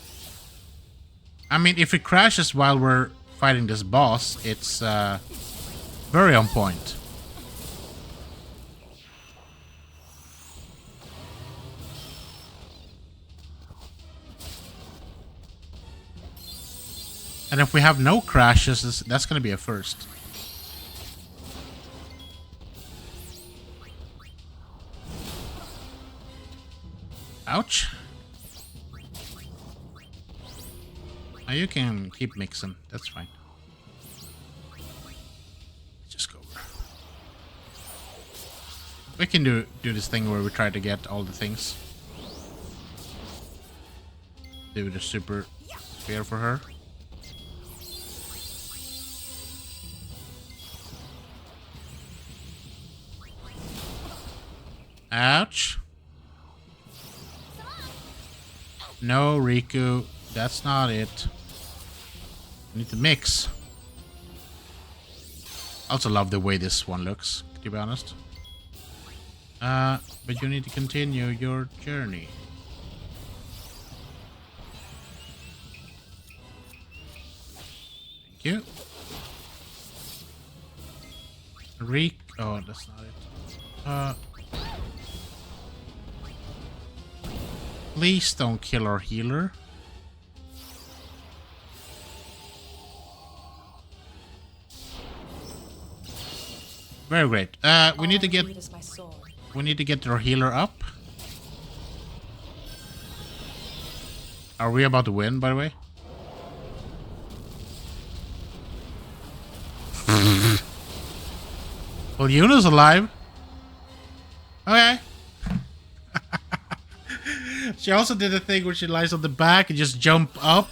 I mean, if it crashes while we're fighting this boss, it's very on point. And if we have no crashes, that's going to be a first. Ouch. Now you can keep mixing. That's fine. Just go over. We can do this thing where we try to get all the things. Do the super sphere for her. Ouch. No, Riku. That's not it. We need to mix. I also love the way this one looks, to be honest. But you need to continue your journey. Thank you. Oh, that's not it. Please don't kill our healer. Very great. We need to get our healer up. Are we about to win, by the way? Well, Yuna's alive. Okay. She also did a thing where she lies on the back and just jump up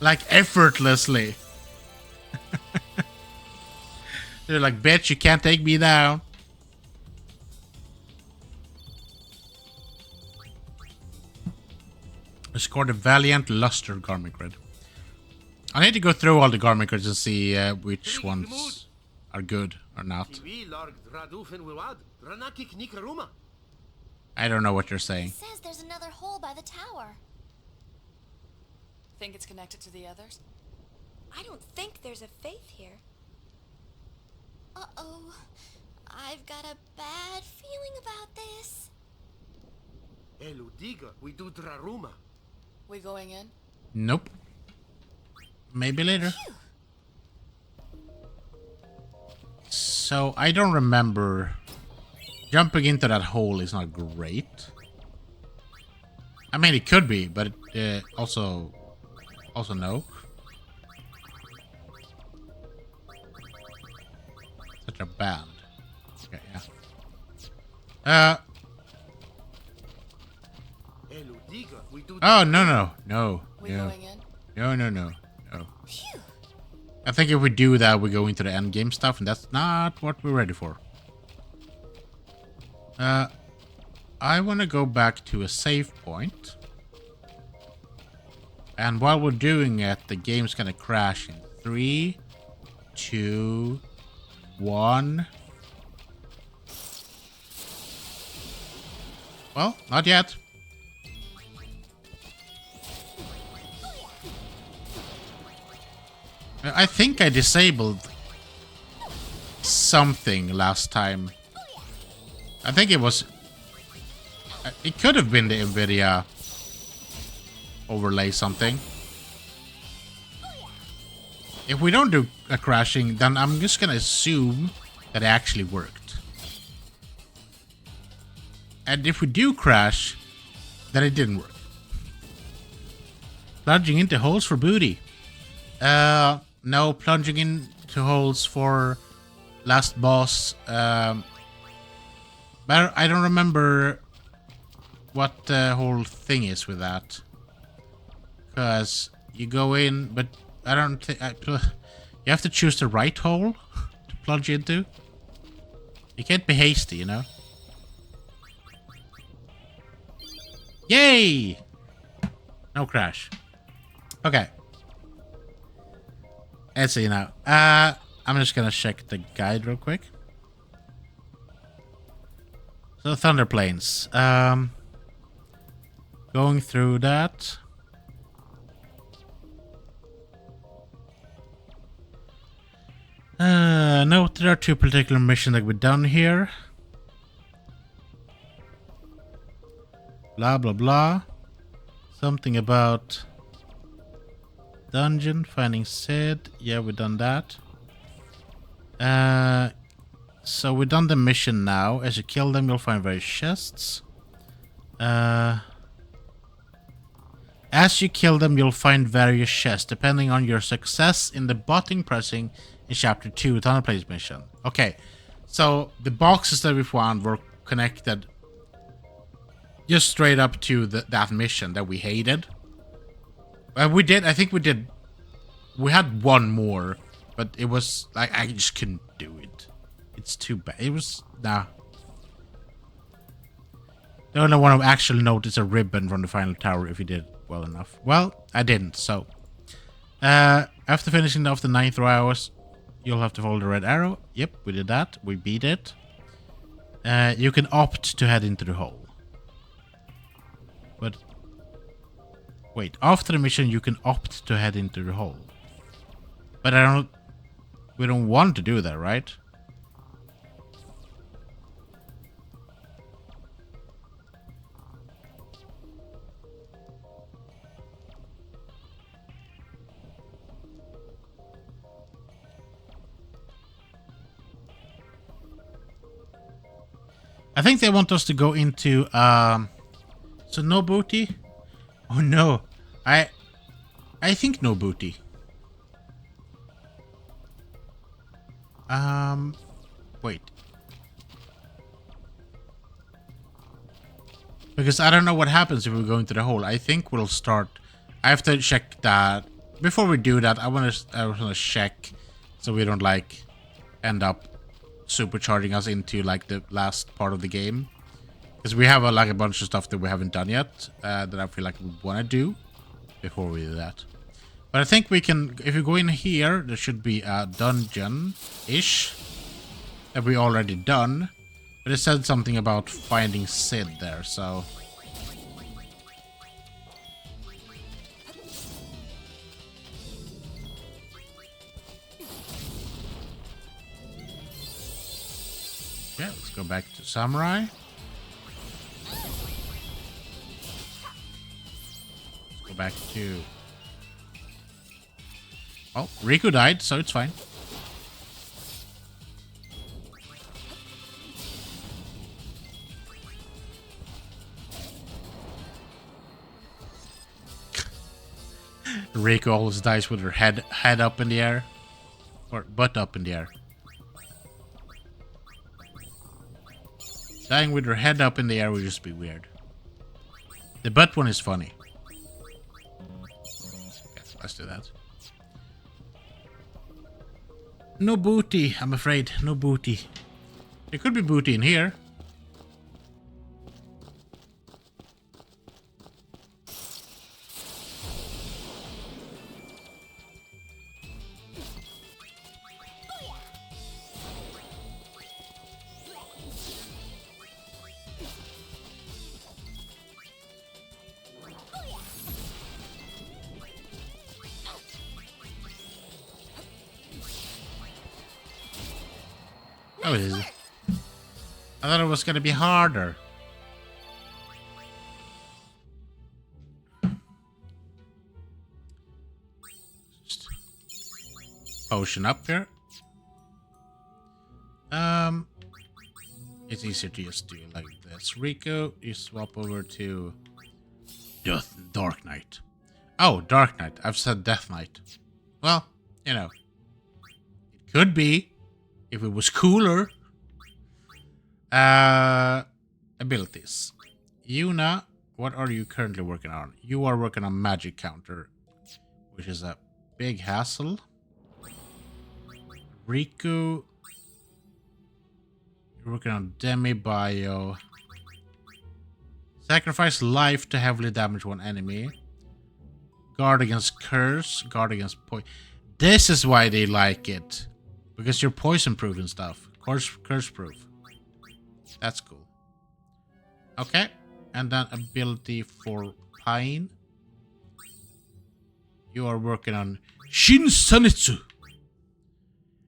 like effortlessly. They're like, bitch, you can't take me down. I scored a Valiant Luster Garment Grid. I need to go through all the Garment Grids and see which ones are good or not. I don't know what you're saying. It says there's another hole by the tower. Think it's connected to the others? I don't think there's a faith here. Uh-oh. I've got a bad feeling about this. We do Draruma. We going in? Nope. Maybe later. Phew. So, I don't remember... Jumping into that hole is not great. I mean, it could be, but also no. Such a band. Okay, yeah. Oh, no. We going in? No. I think if we do that, we go into the end game stuff, and that's not what we're ready for. I want to go back to a save point. And while we're doing it, the game's gonna crash in 3, 2, 1. Well, not yet. I think I disabled something last time. I think it was... It could have been the NVIDIA overlay something. If we don't do a crashing, then I'm just gonna assume that it actually worked. And if we do crash, then it didn't work. Plunging into holes for booty. No, plunging into holes for last boss. But I don't remember what the whole thing is with that. Because you go in, but I don't think... You have to choose the right hole to plunge into. You can't be hasty, you know? Yay! No crash. Okay. Let's see now. I'm just gonna check the guide real quick. So Thunder Plains. Going through that. Note there are 2 particular missions that we've done here. Blah blah blah. Something about dungeon, finding Sid. Yeah, we've done that. So we've done the mission now. As you kill them, you'll find various chests. As you kill them, you'll find various chests, depending on your success in the button pressing in Chapter 2, Thunder Plains mission. Okay, so the boxes that we found were connected just straight up to that mission that we hated. I think we had one more, but it was like, I just couldn't do it. It's too bad. It was, nah. The only one who actually noticed a ribbon from the final tower if he did well enough. Well, I didn't, so. After finishing off the 9th hours, you'll have to follow the red arrow. Yep, we did that. We beat it. You can opt to head into the hole. But, wait, after the mission, you can opt to head into the hole. But we don't want to do that, right? I think they want us to go into, so no booty? Oh no, I think no booty. Wait. Because I don't know what happens if we go into the hole. I think we'll start, I have to check that. Before we do that, I want to check so we don't like end up supercharging us into like the last part of the game, because we have like a bunch of stuff that we haven't done yet that I feel like we want to do before we do that. But I think we can, if you go in here, there should be a dungeon-ish that we already done, but it said something about finding Sid there, so yeah, let's go back to Samurai. Let's go back to... Oh, Riku died, so it's fine. Riku always dies with her head up in the air. Or butt up in the air. Dying with her head up in the air would just be weird. The butt one is funny. Yes, let's do that. No booty, I'm afraid. No booty. There could be booty in here. Oh, it is. I thought it was gonna be harder. Just potion up here. It's easier to just do it like this. Rico, you swap over to Dark Knight. Oh, Dark Knight. I've said Death Knight. Well, you know, it could be. If it was cooler. Abilities. Yuna, what are you currently working on? You are working on magic counter, which is a big hassle. Riku. You're working on Demi-Bio. Sacrifice life to heavily damage one enemy. Guard against curse. Guard against poison. This is why they like it. Because you're poison proof and stuff. Curse proof. That's cool. Okay. And then ability for Pine. You are working on Shin Sanitsu.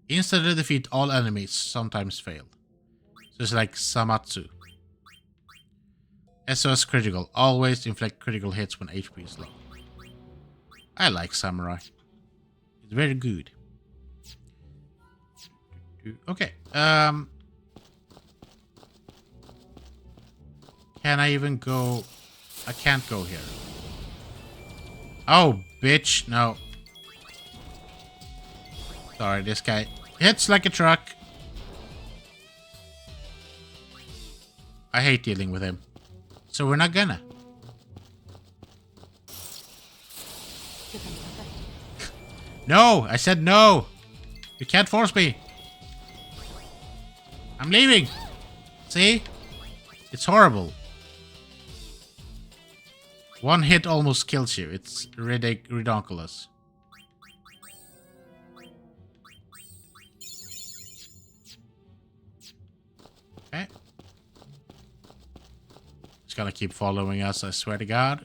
Instantly defeat all enemies. Sometimes fail. So it's like Samatsu. SOS critical. Always inflict critical hits when HP is low. I like Samurai. It's very good. Okay. Can I even go? I can't go here. Oh, bitch. No. Sorry, this guy hits like a truck. I hate dealing with him. So we're not gonna. No! I said no! You can't force me! I'm leaving! See? It's horrible. One hit almost kills you. It's ridiculous. Okay. It's gonna keep following us, I swear to God.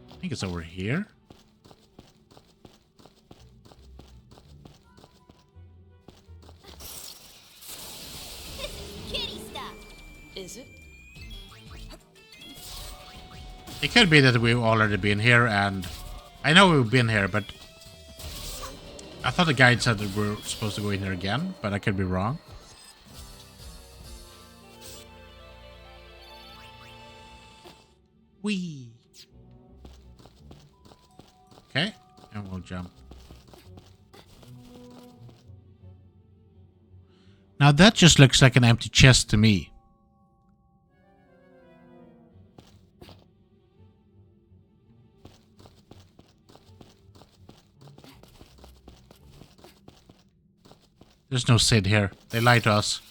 I think it's over here. This is kitty stuff. Is it? It could be that we've already been here, and I know we've been here, but I thought the guide said that we're supposed to go in here again, but I could be wrong. Whee! Okay, and we'll jump. Now that just looks like an empty chest to me. There's no Sid here. They lied to us.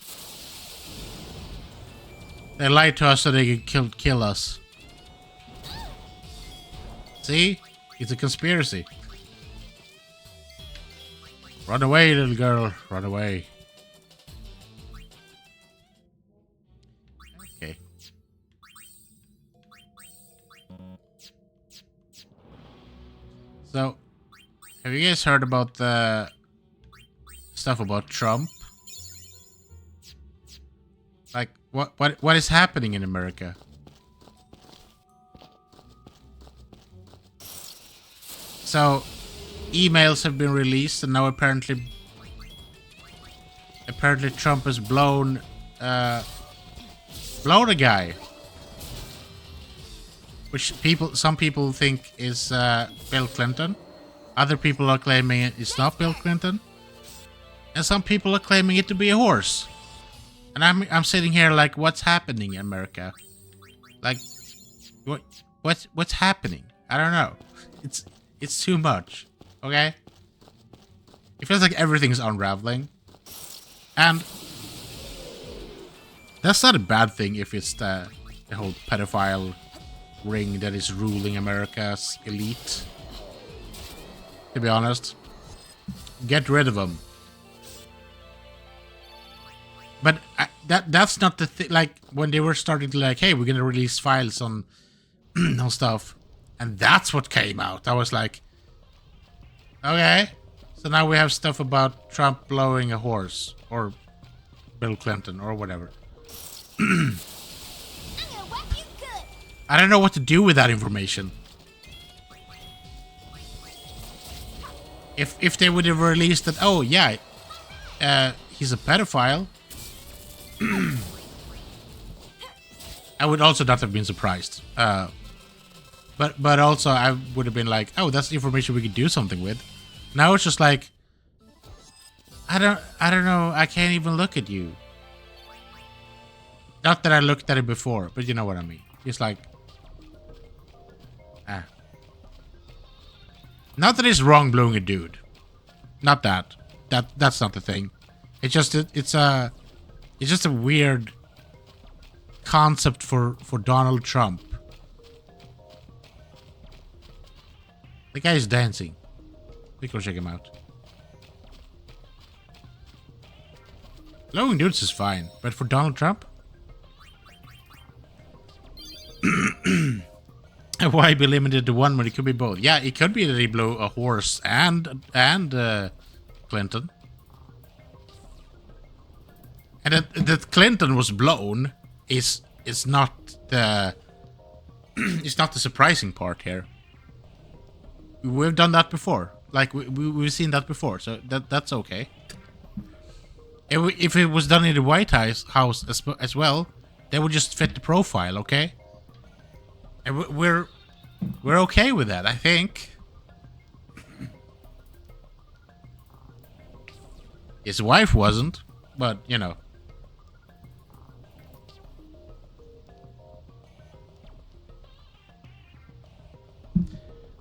They lied to us so they could kill us. See? It's a conspiracy. Run away, little girl. Run away. Okay. So, have you guys heard about the stuff about Trump? Like, what is happening in America? So, emails have been released, and now apparently Trump has blown a guy, which some people think is Bill Clinton. Other people are claiming it's not Bill Clinton, and some people are claiming it to be a horse. And I'm sitting here like, what's happening in America? Like, what's happening? I don't know. It's too much. Okay? It feels like everything's unraveling. And that's not a bad thing if it's the whole pedophile ring that is ruling America's elite. To be honest. Get rid of them. But that's not the thing. Like, when they were starting to like, hey, we're gonna release files on on stuff, and that's what came out. I was like, okay, so now we have stuff about Trump blowing a horse, or Bill Clinton, or whatever. I'm gonna whack you good. I don't know what to do with that information. If they would have released that, oh yeah, he's a pedophile, I would also not have been surprised. But also I would have been like, oh, that's information we could do something with. Now it's just like, I don't know, I can't even look at you. Not that I looked at it before, but you know what I mean. It's like, Not that it's wrong blowing a dude. Not that. That's not the thing. It's just it's just a weird concept for Donald Trump. The guy is dancing. We go check him out. Blowing dudes is fine, but for Donald Trump? Why be limited to one when it could be both? Yeah, it could be that he blew a horse and Clinton. And that Clinton was blown is not the it's not the surprising part here. We've done that before. Like we've seen that before, so that's okay. If it was done in the White House as well, they would just fit the profile, okay? And we're okay with that, I think. His wife wasn't, but you know.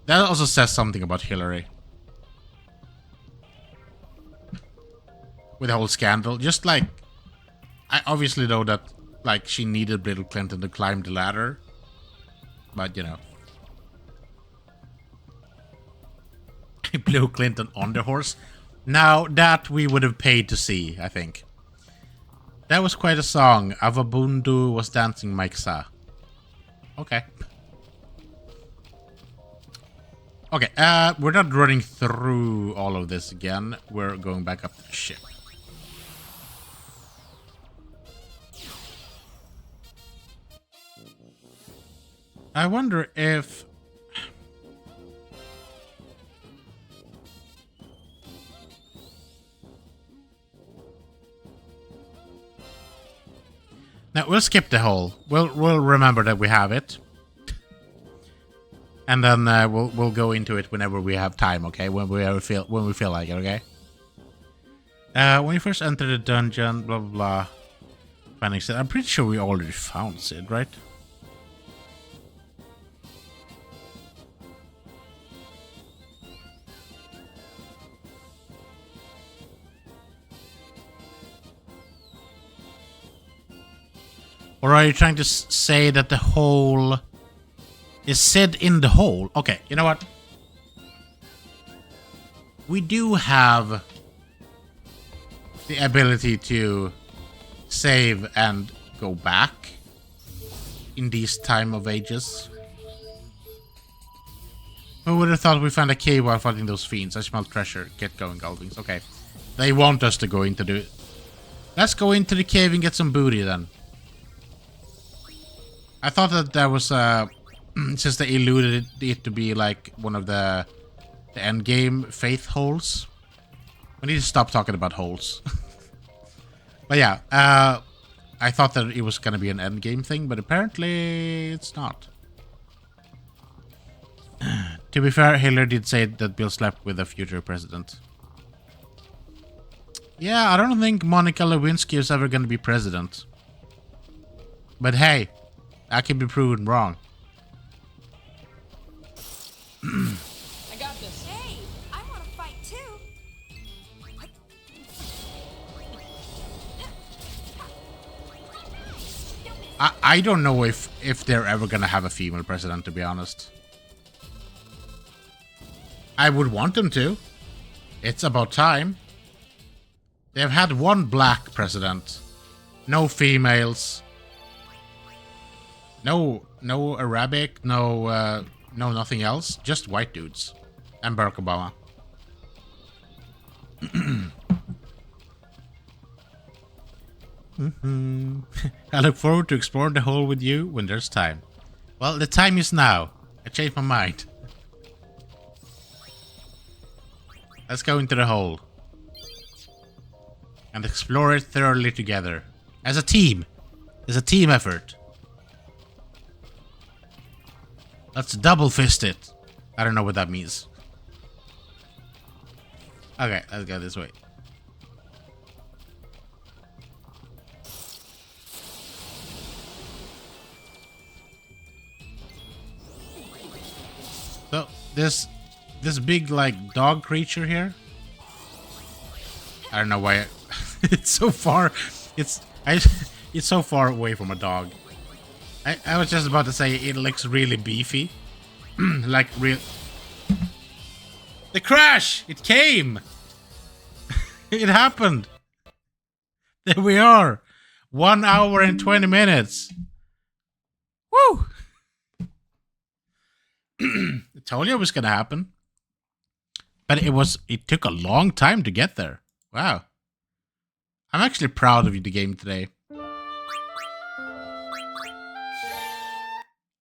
That also says something about Hillary. With the whole scandal. Just like, I obviously know that like she needed Bill Clinton to climb the ladder. But, you know. Bill Clinton on the horse. Now, that we would have paid to see, I think. That was quite a song. Avabundu was dancing Mike Sa. Okay. Okay, we're not running through all of this again. We're going back up to the ship. I wonder if... Now, we'll skip the hole. We'll remember that we have it. And then we'll go into it whenever we have time, okay? When we feel like it, okay? When you first enter the dungeon, blah blah blah. Finding Sid. I'm pretty sure we already found Sid, right? Or are you trying to say that the hole is Sid in the hole? Okay, you know what? We do have the ability to save and go back in these time of ages. Who would have thought we found a cave while fighting those fiends? I smell treasure. Get going, Goldwings. Okay. They want us to go into the... Let's go into the cave and get some booty then. I thought that was since they alluded it to be like one of the end game faith holes. We need to stop talking about holes. But yeah, I thought that it was gonna be an end game thing, but apparently it's not. To be fair, Hillary did say that Bill slept with a future president. Yeah, I don't think Monica Lewinsky is ever gonna be president. But hey, I can be proven wrong. I got this. Hey, I want to fight too. I don't know if they're ever gonna have a female president, to be honest. I would want them to. It's about time. They've had one black president. No females. No Arabic, no nothing else. Just white dudes. And Barack Obama. I look forward to exploring the hole with you when there's time. Well, the time is now. I changed my mind. Let's go into the hole. And explore it thoroughly together. As a team. It's a team effort. Let's double fist it. I don't know what that means. Okay, let's go this way. So this big like dog creature here. I don't know why it's so far. It's so far away from a dog. I was just about to say it looks really beefy. Like real. The crash! It came! It happened! There we are! 1 hour and 20 minutes. Woo! I told you it was gonna happen. But it took a long time to get there. Wow. I'm actually proud of the game today.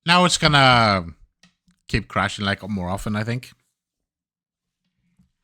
Now it's gonna keep crashing like more often, I think.